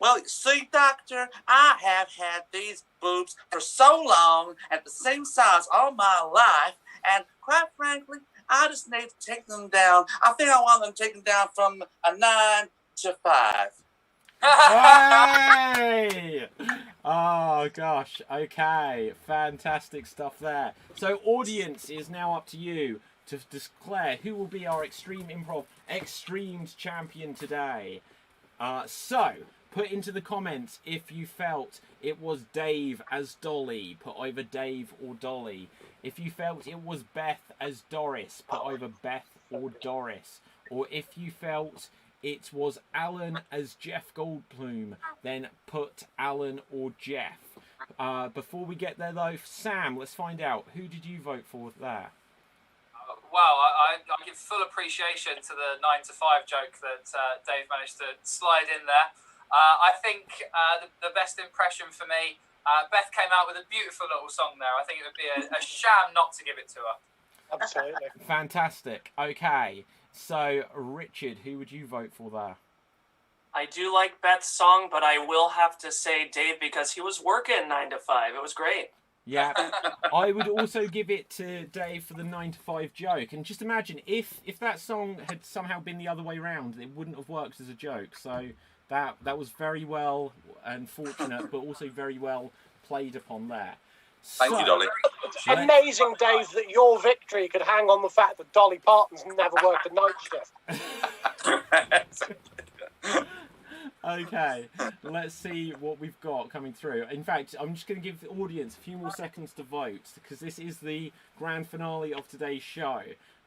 Well, see, doctor, I have had these boobs for so long, at the same size all my life, and quite frankly, I just need to take them down. I think I want them taken down from a 9 to 5. Hey! Oh, gosh. Okay. Fantastic stuff there. So, audience, is now up to you to declare who will be our Extreme Improv XStreamed champion today. So, Put into the comments if you felt it was Dave as Dolly. Put either Dave or Dolly. If you felt it was Beth as Doris, put either Beth or Doris. Or if you felt it was Alan as Jeff Goldblum, then put Alan or Jeff. Before we get there though, Sam, let's find out. Who did you vote for there? Wow, I give full appreciation to the 9 to 5 joke that Dave managed to slide in there. I think the best impression for me, Beth came out with a beautiful little song there. I think it would be a sham not to give it to her. Absolutely. Fantastic. Okay, so Richard, who would you vote for there? I do like Beth's song, but I will have to say Dave because he was working 9 to 5. It was great. Yeah, I would also give it to Dave for the 9 to 5 joke. And just imagine if that song had somehow been the other way around, it wouldn't have worked as a joke. So that was very well and fortunate, but also very well played upon there. Thank you, Dolly. Amazing, Dave, that your victory could hang on the fact that Dolly Parton's never worked a night shift. Okay, let's see what we've got coming through. In fact, I'm just going to give the audience a few more seconds to vote because this is the grand finale of today's show.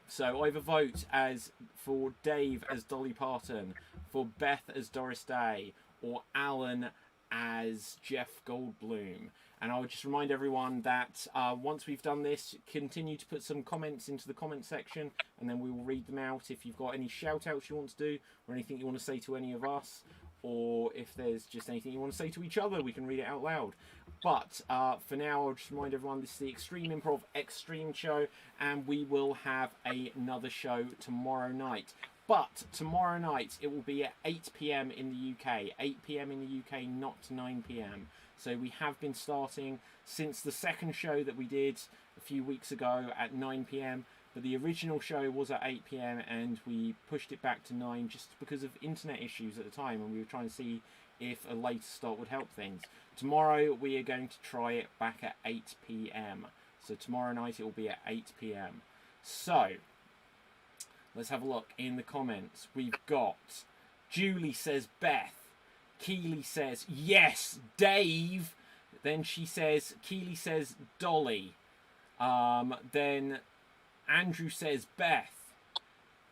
So either vote as for Dave as Dolly Parton, for Beth as Doris Day, or Alan as Jeff Goldblum. And I would just remind everyone that once we've done this, continue to put some comments into the comment section, and then we will read them out. If you've got any shout-outs you want to do, or anything you want to say to any of us, or if there's just anything you want to say to each other, we can read it out loud. But for now, I'll just remind everyone this is the Extreme Improv XStreamed show, and we will have another show tomorrow night. But tomorrow night, it will be at 8 p.m. in the UK. 8 p.m. in the UK, not 9 p.m. So we have been starting since the second show that we did a few weeks ago at 9 p.m. But the original show was at 8 p.m. and we pushed it back to 9 just because of internet issues at the time, and we were trying to see if a later start would help things. Tomorrow we are going to try it back at 8 p.m. So tomorrow night it will be at 8 p.m. So let's have a look in the comments. We've got Julie says Beth. Keely says yes, Dave. Then Keely says Dolly. Then Andrew says Beth.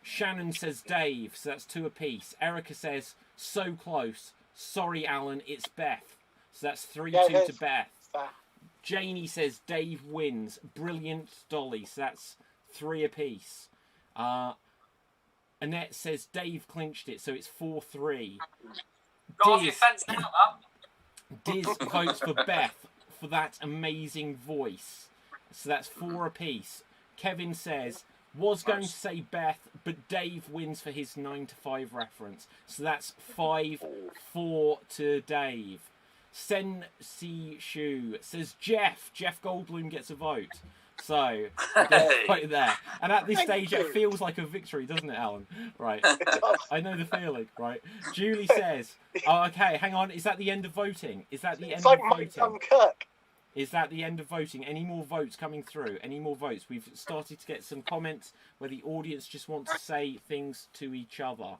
Shannon says Dave, so that's 2 apiece. Erica says so close. Sorry, Alan, it's Beth. So that's 3-2 to Beth. Janie says Dave wins. Brilliant, Dolly. So that's 3 apiece. Annette says Dave clinched it, so it's 4-3. Diz votes for Beth for that amazing voice. So that's 4 apiece. Kevin says, was going to say Beth, but Dave wins for his 9 to 5 reference. So that's 5-4 to Dave. Sen Si Shu says Jeff Goldblum gets a vote. So, right there. And at this stage, it feels like a victory, doesn't it, Alan? Right. I know the feeling, right? Julie says, oh, okay, hang on. Is that the end of voting? Is that the end of voting? Is that the end of voting? Any more votes coming through? Any more votes? We've started to get some comments where the audience just want to say things to each other.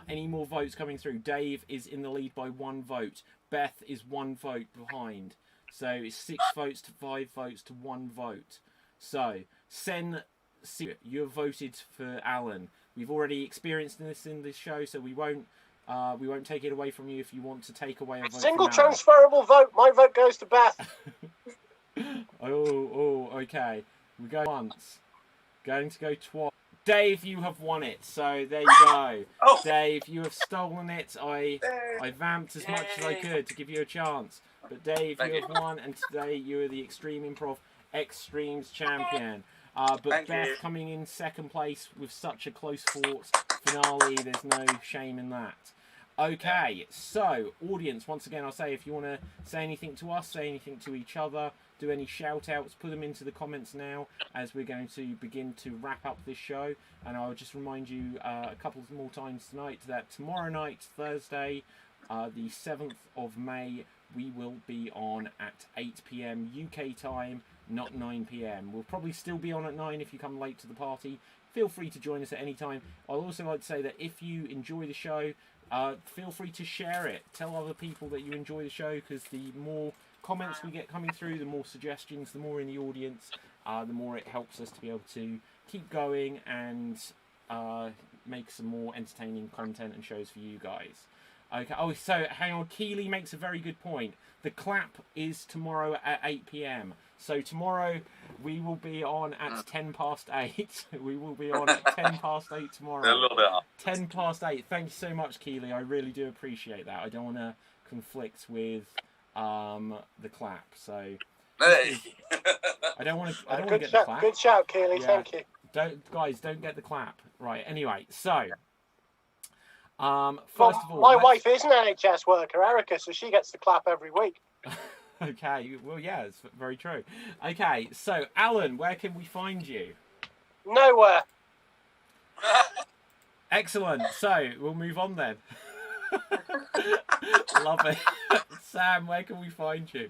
Any more votes coming through? Dave is in the lead by 1 vote. Beth is 1 vote behind. So it's 6 votes to 5 votes to 1 vote. So, you have voted for Alan. We've already experienced this in this show, so we won't take it away from you if you want to take away a vote. Single transferable vote. My vote goes to Beth. Okay. We go once. Going to go twice. Dave, you have won it. So there you go. Oh. Dave, you have stolen it. I vamped as much as I could to give you a chance. But Dave, you have won, and today you are the Extreme Improv XStreamed champion. But Beth coming in second place with such a close fought finale, there's no shame in that. Okay, so audience, once again, I'll say if you want to say anything to us, say anything to each other, do any shout outs, put them into the comments now as we're going to begin to wrap up this show. And I'll just remind you a couple more times tonight that tomorrow night, Thursday, the 7th of May, we will be on at 8 p.m. UK time, not 9 p.m. We'll probably still be on at 9 if you come late to the party. Feel free to join us at any time. I'd also like to say that if you enjoy the show, feel free to share it. Tell other people that you enjoy the show, because the more comments we get coming through, the more suggestions, the more in the audience, the more it helps us to be able to keep going and make some more entertaining content and shows for you guys. Okay. Oh, so hang on. Keely makes a very good point. The clap is tomorrow at 8 p.m. So tomorrow we will be on at 10 past 8. We will be on at 10 past 8 tomorrow. A little bit off. 10 past 8. Thank you so much, Keely. I really do appreciate that. I don't want to conflict with the clap. So Hey. I don't want to. Good get shout, the clap. good shout, Keely. Yeah. Thank you. Don't get the clap. Right. Anyway, so. First Well, of all, my wife is an NHS worker, Erica, so she gets the clap every week. Okay, well, yeah, it's very true. Okay, so Alan, where can we find you? Nowhere. Excellent. So we'll move on then. Love it. Sam, where can we find you?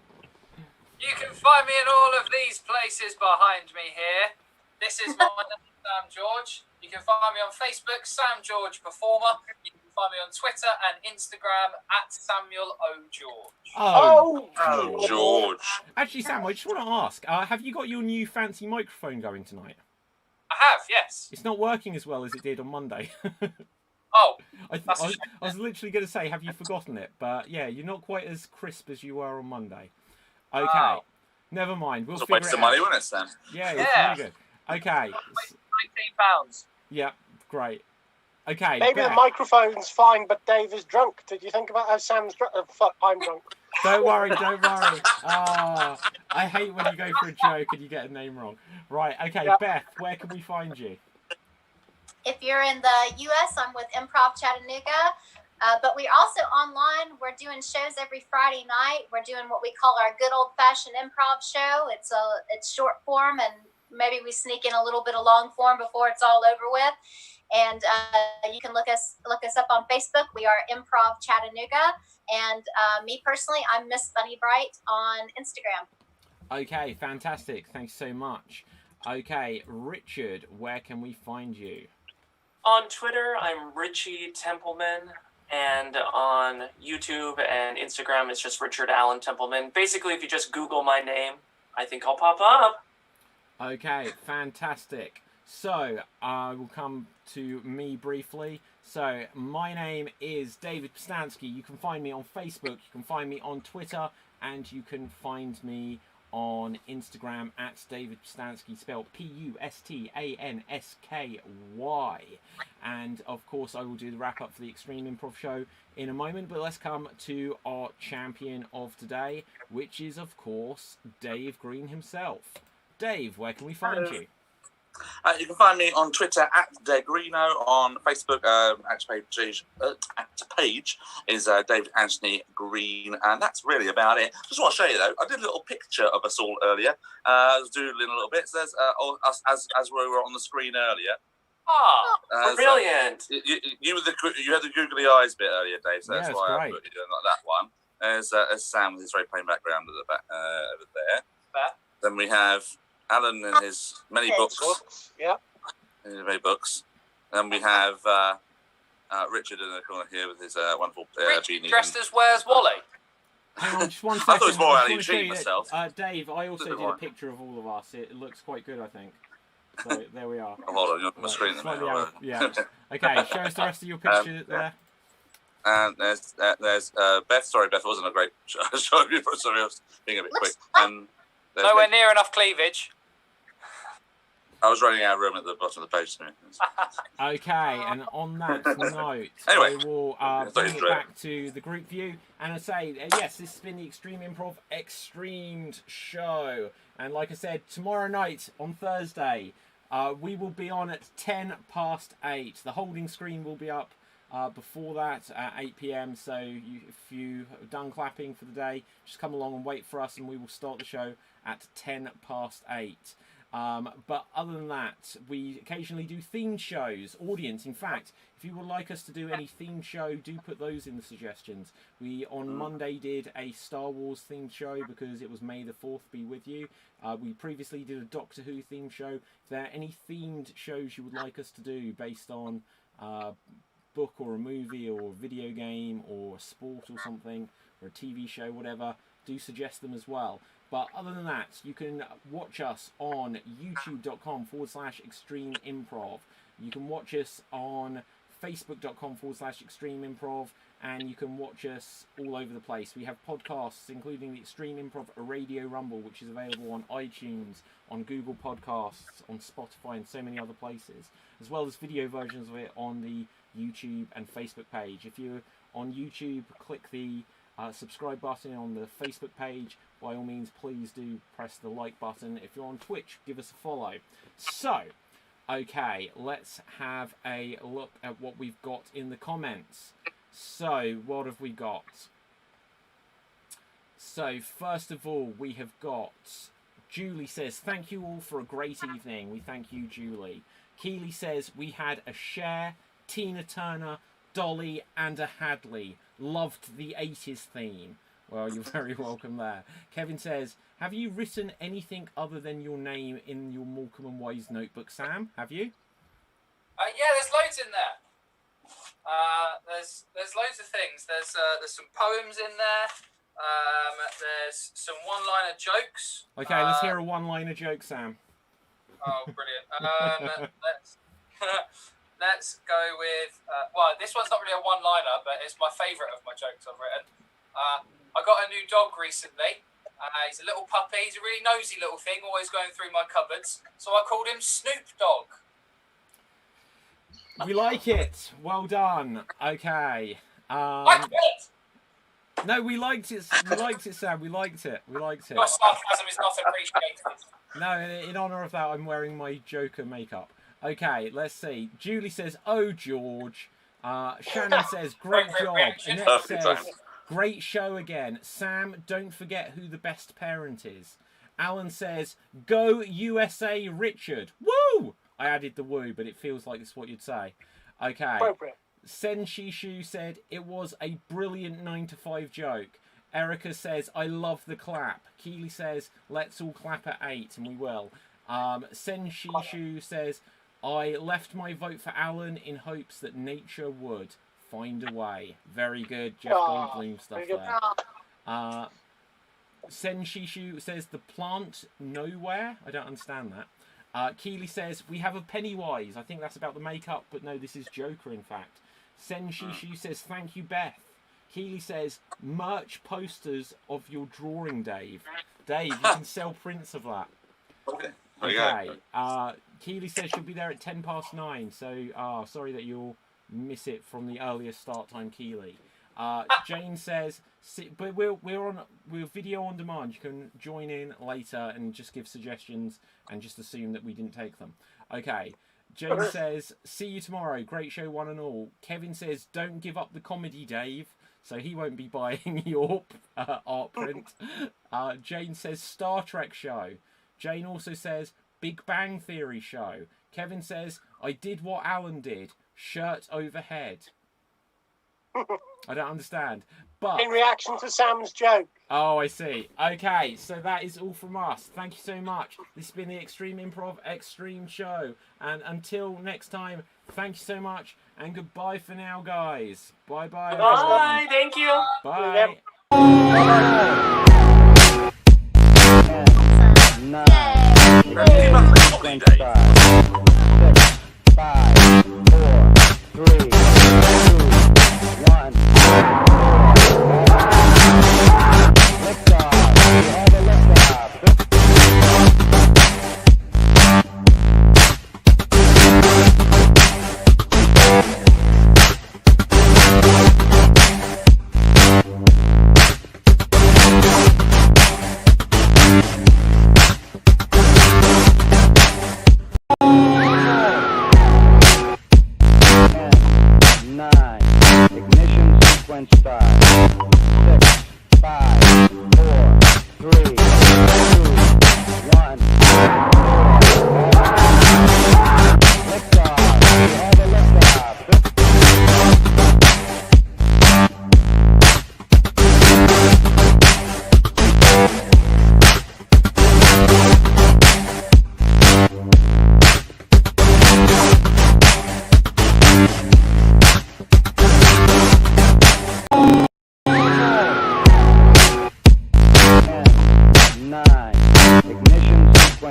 You can find me in all of these places behind me here. This is my name, Sam George. You can find me on Facebook, Sam George Performer. You can find me on Twitter and Instagram at Samuel O. George. Oh, George. Actually, Sam, I just want to ask, have you got your new fancy microphone going tonight? I have, yes. It's not working as well as it did on Monday. Oh, I was literally going to say, have you forgotten it? But yeah, you're not quite as crisp as you were on Monday. Okay, Oh. never mind. We'll It's a figure waste it of money, out. wasn't it, Sam? Yeah, it's Yeah. really good. Okay. £19. Yeah, great. Okay. Maybe the Beth, microphone's fine, but Dave is drunk. Did you think about how Sam's drunk? Fuck, I'm drunk. don't worry. Ah, I hate when you go for a joke and you get a name wrong. Right. Okay, Yeah. Beth, where can we find you? If you're in the U.S., I'm with Improv Chattanooga. But we're also online. We're doing shows every Friday night. We're doing what we call our good old-fashioned improv show. It's short form, and maybe we sneak in a little bit of long form before it's all over with. And you can look us up on Facebook. We are Improv Chattanooga. And me personally, I'm Miss Bunny Bright on Instagram. Okay, fantastic. Thanks so much. Okay, Richard, where can we find you? On Twitter, I'm Richie Templeman. And on YouTube and Instagram, it's just Richard Allen Templeman. Basically, if you just Google my name, I think I'll pop up. Okay, fantastic. So, I will come to me briefly. So, my name is David Postansky. You can find me on Facebook, you can find me on Twitter, and you can find me on Instagram at David Postansky, spelled Pustansky. And, of course, I will do the wrap-up for the Extreme Improv Show in a moment. But let's come to our champion of today, which is, of course, Dave Green himself. Dave, where can we find you? You can find me on Twitter at DeGreeno, on Facebook page is David Anthony Green, and that's really about it. Just want to show you though, I did a little picture of us all earlier. I was doodling a little bit. So there's us as we were on the screen earlier. Brilliant! You had the googly eyes bit earlier, Dave. So that's Yeah, why great. I put you doing like that one. There's Sam with his very plain background at the back over there. Fair. Then we have Alan and his many books. Yeah. Many books. Then we have Richard in the corner here with his wonderful Rich beanie. dressed as Where's Wally? Hang on, just one I second. thought it was more I Ali just wanna G show you myself. that, Dave, I also Doesn't did a work. picture of all of us. It looks quite good, I think. So there we are. Oh, hold on, you're on the Right, screen at the slightly minute. out, yeah. Okay, show us the rest of your picture there. And there's Beth. Sorry, Beth, it wasn't a great show. Sorry, I was being a bit quick. And there's Nowhere me. near enough cleavage. I was running out of room at the bottom of the page. Okay, and on that note, Anyway, I will I thought bring you'd it try it. back to the group view. And I say, yes, this has been the Extreme Improv XStreamed show. And like I said, tomorrow night on Thursday, we will be on at 10 past 8. The holding screen will be up before that at 8 p.m. So if you are done clapping for the day, just come along and wait for us and we will start the show at 10 past 8. But other than that, we occasionally do themed shows. Audience, in fact, if you would like us to do any themed show, do put those in the suggestions. We, on Monday, did a Star Wars themed show because it was May the 4th be with you. We previously did a Doctor Who themed show. If there are any themed shows you would like us to do based on book or a movie or a video game or a sport or something, or a TV show, whatever, do suggest them as well. But other than that, you can watch us on youtube.com/extreme improv. You can watch us on facebook.com/extreme improv, and you can watch us all over the place. We have podcasts, including the Extreme Improv Radio Rumble, which is available on iTunes, on Google Podcasts, on Spotify, and so many other places, as well as video versions of it on the YouTube and Facebook page. If you're on YouTube, click the subscribe button. On the Facebook page, by all means, please do press the like button. If you're on Twitch, give us a follow. So, okay, let's have a look at what we've got in the comments. So, what have we got? So, first of all, we have got... Julie says, thank you all for a great evening. We thank you, Julie. Keely says, we had a Cher, Tina Turner, Dolly, and a Hadley. Loved the 80s theme. Well, you're very welcome there. Kevin says, have you written anything other than your name in your Morecambe and Wise notebook, Sam? Have you? Yeah, there's loads in there. There's loads of things. There's some poems in there. There's some one-liner jokes. Okay, let's hear a one-liner joke, Sam. Oh, brilliant. Let's go with... well, this one's not really a one-liner, but it's my favourite of my jokes I've written. I got a new dog recently. He's a little puppy. He's a really nosy little thing, always going through my cupboards. So I called him Snoop Dogg. We like it. Well done. Okay. I quit! No, we liked it. We liked it, Sam. We liked it. We liked it. Your sarcasm is not appreciated. No, in honour of that, I'm wearing my Joker makeup. Okay, let's see. Julie says, "Oh, George." Shannon says, "Great job." Annette says, "Great show again." Sam, don't forget who the best parent is. Alan says, "Go USA, Richard." Woo! I added the woo, but it feels like it's what you'd say. Okay. Appropriate. Sen Shishu said, "It was a brilliant 9 to 5 joke." Erica says, "I love the clap." Keely says, "Let's all clap at 8," and we will. Sen Shishu says, "I left my vote for Alan in hopes that nature would find a way." Very good, Jeff Goldblum stuff there. Sen Shishu says, "The plant nowhere." I don't understand that. Keely says, "We have a Pennywise." I think that's about the makeup, but no, this is Joker, in fact. Sen Shishu says, "Thank you, Beth." Keely says, "Merch posters of your drawing, Dave." Dave, you can sell prints of that. Okay. Okay. Keely says she'll be there at 9:10. So, sorry that you'll miss it from the earlier start time, Keely. Jane says, but we're video on demand. You can join in later and just give suggestions and just assume that we didn't take them. Okay. Jane says, "See you tomorrow. Great show, one and all." Kevin says, "Don't give up the comedy, Dave." So he won't be buying your art print. Jane says, "Star Trek show." Jane also says, "Big Bang Theory show." Kevin says, "I did what Alan did. Shirt overhead." I don't understand. But in reaction to Sam's joke. Oh, I see. Okay, so that is all from us. Thank you so much. This has been the Extreme Improv Extreme Show. And until next time, thank you so much. And goodbye for now, guys. Bye-bye. Bye. Thank you. Bye. 9, 6, 5, 4, 3, 2, 1. Liftoff.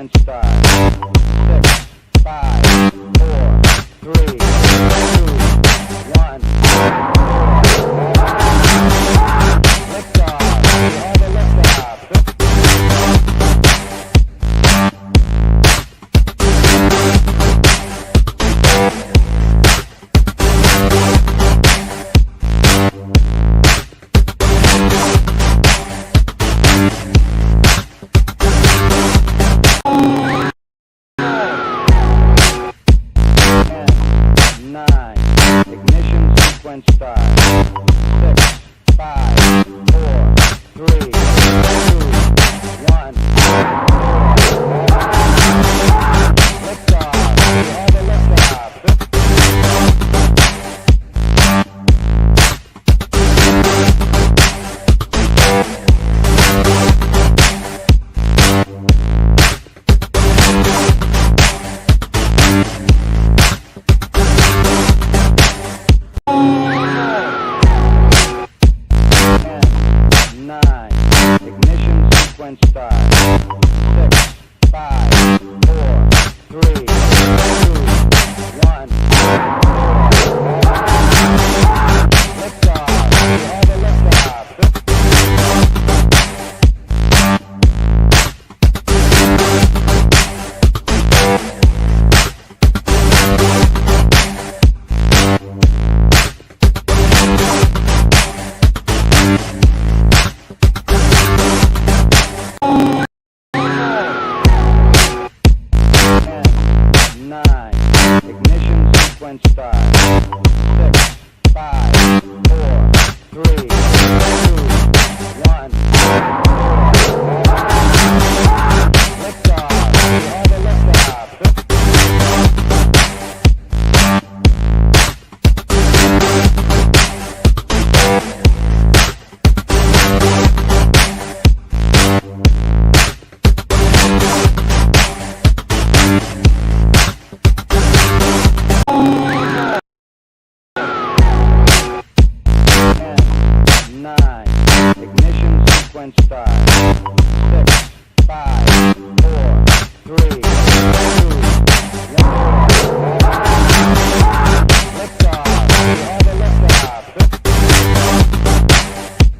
sequence start. 6, 5, 4, 3, 2, 1. Liftoff. We have a liftoff. Ignition sequence start. 6, 5, 4, 3, 2, 1. Liftoff. We have a liftoff. Ignition sequence start. 6, 5, 4, 3, 2, 1. Liftoff. We have a liftoff. Ignition sequence start. 6, 5, 4, 3, 2, 1. Liftoff. We have a liftoff. Ignition sequence start. 6, 5, 4, 3, 2, 1.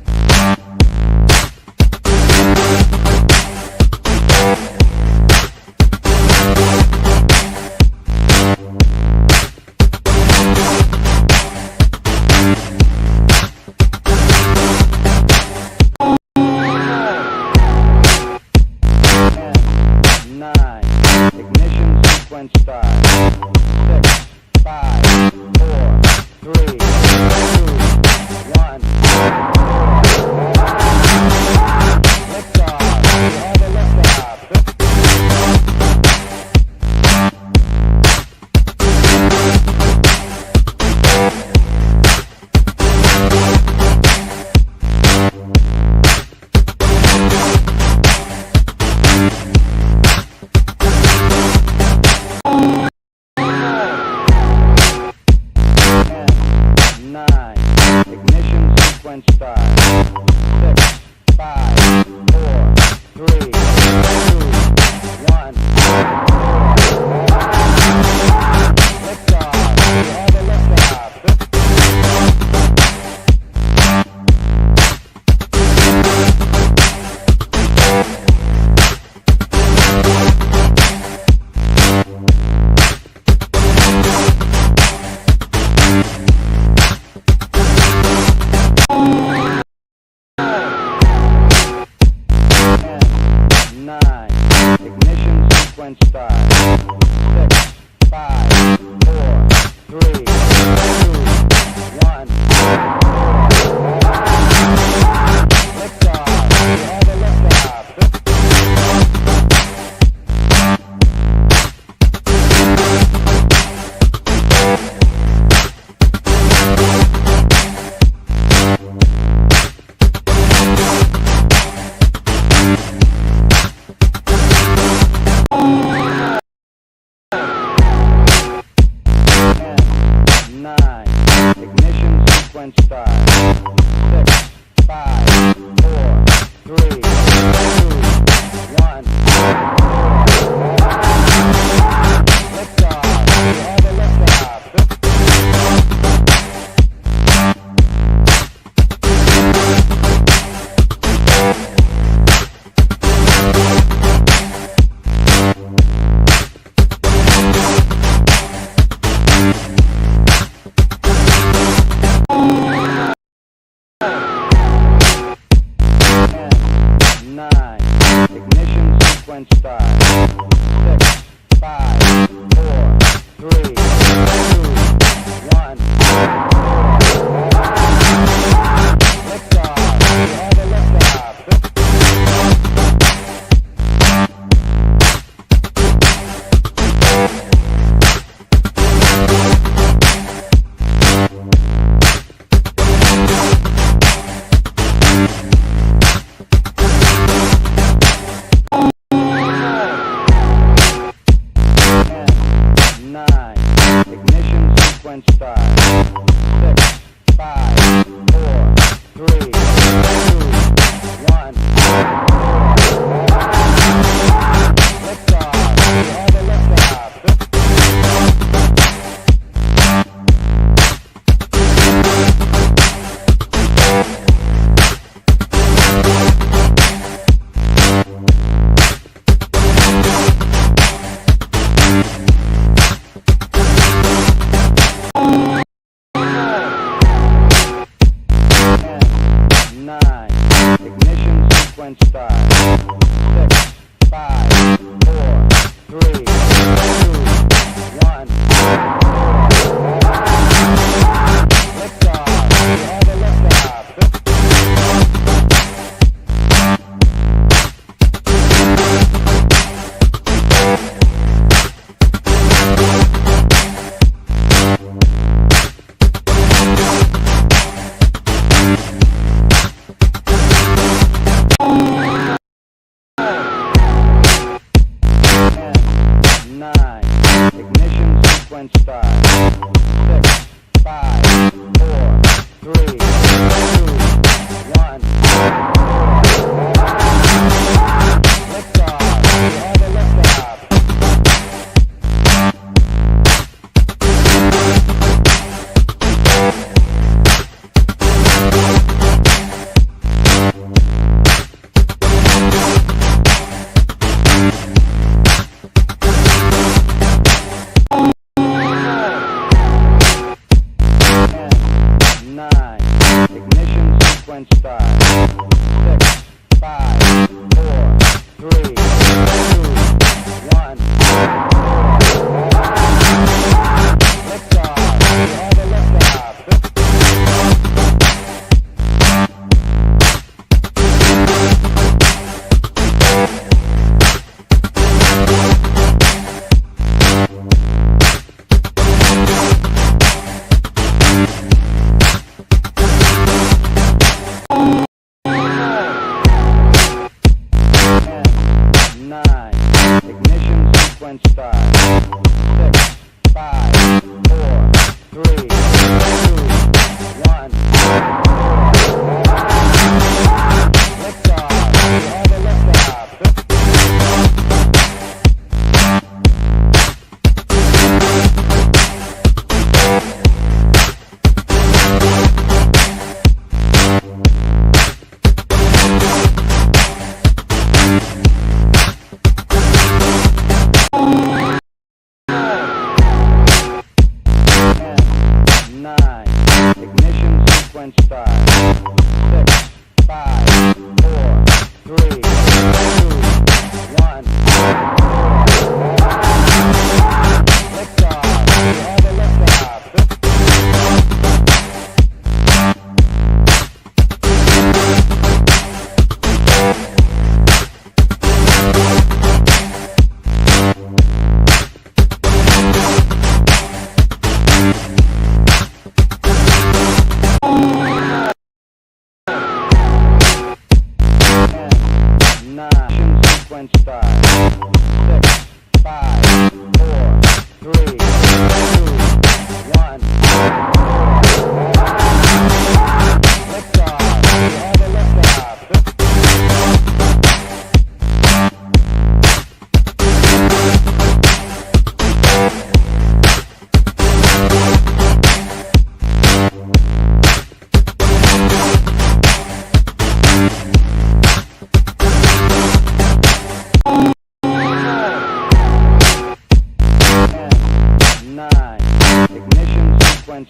Liftoff. We have a liftoff. Ignition sequence start. 6, 5, 4, 3, 2, 1. Liftoff. We have a liftoff. Ignition sequence start. 6, 5, 4, 3, 2, 1. Liftoff. We have a liftoff. Ignition sequence start. 6, 5, 4, 3, 2, 1. Liftoff. We have a liftoff. sequence start. 6, 5, 4, 3, 2, 1. Liftoff. We have a liftoff. Start. 6, 5, 4, 3, 2, 1. Liftoff. We have a liftoff. Start. 6, 5, 4, 3, 2, 1. Liftoff. We have a liftoff. Start. 6, 5, 4, 3, 2, 1. Liftoff. We have a liftoff. Start. 6, 5, 4, 3, 2, 1. Liftoff. We have a liftoff. Start. 6, 5, 4, 3, 2, 1. Liftoff. We have a liftoff. Start. 6, 5, 4, 3, 2, 1. Liftoff. We have a liftoff. Start. 6, 5, 4, 3, 2, 1. Liftoff. We have a liftoff.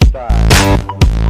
Start.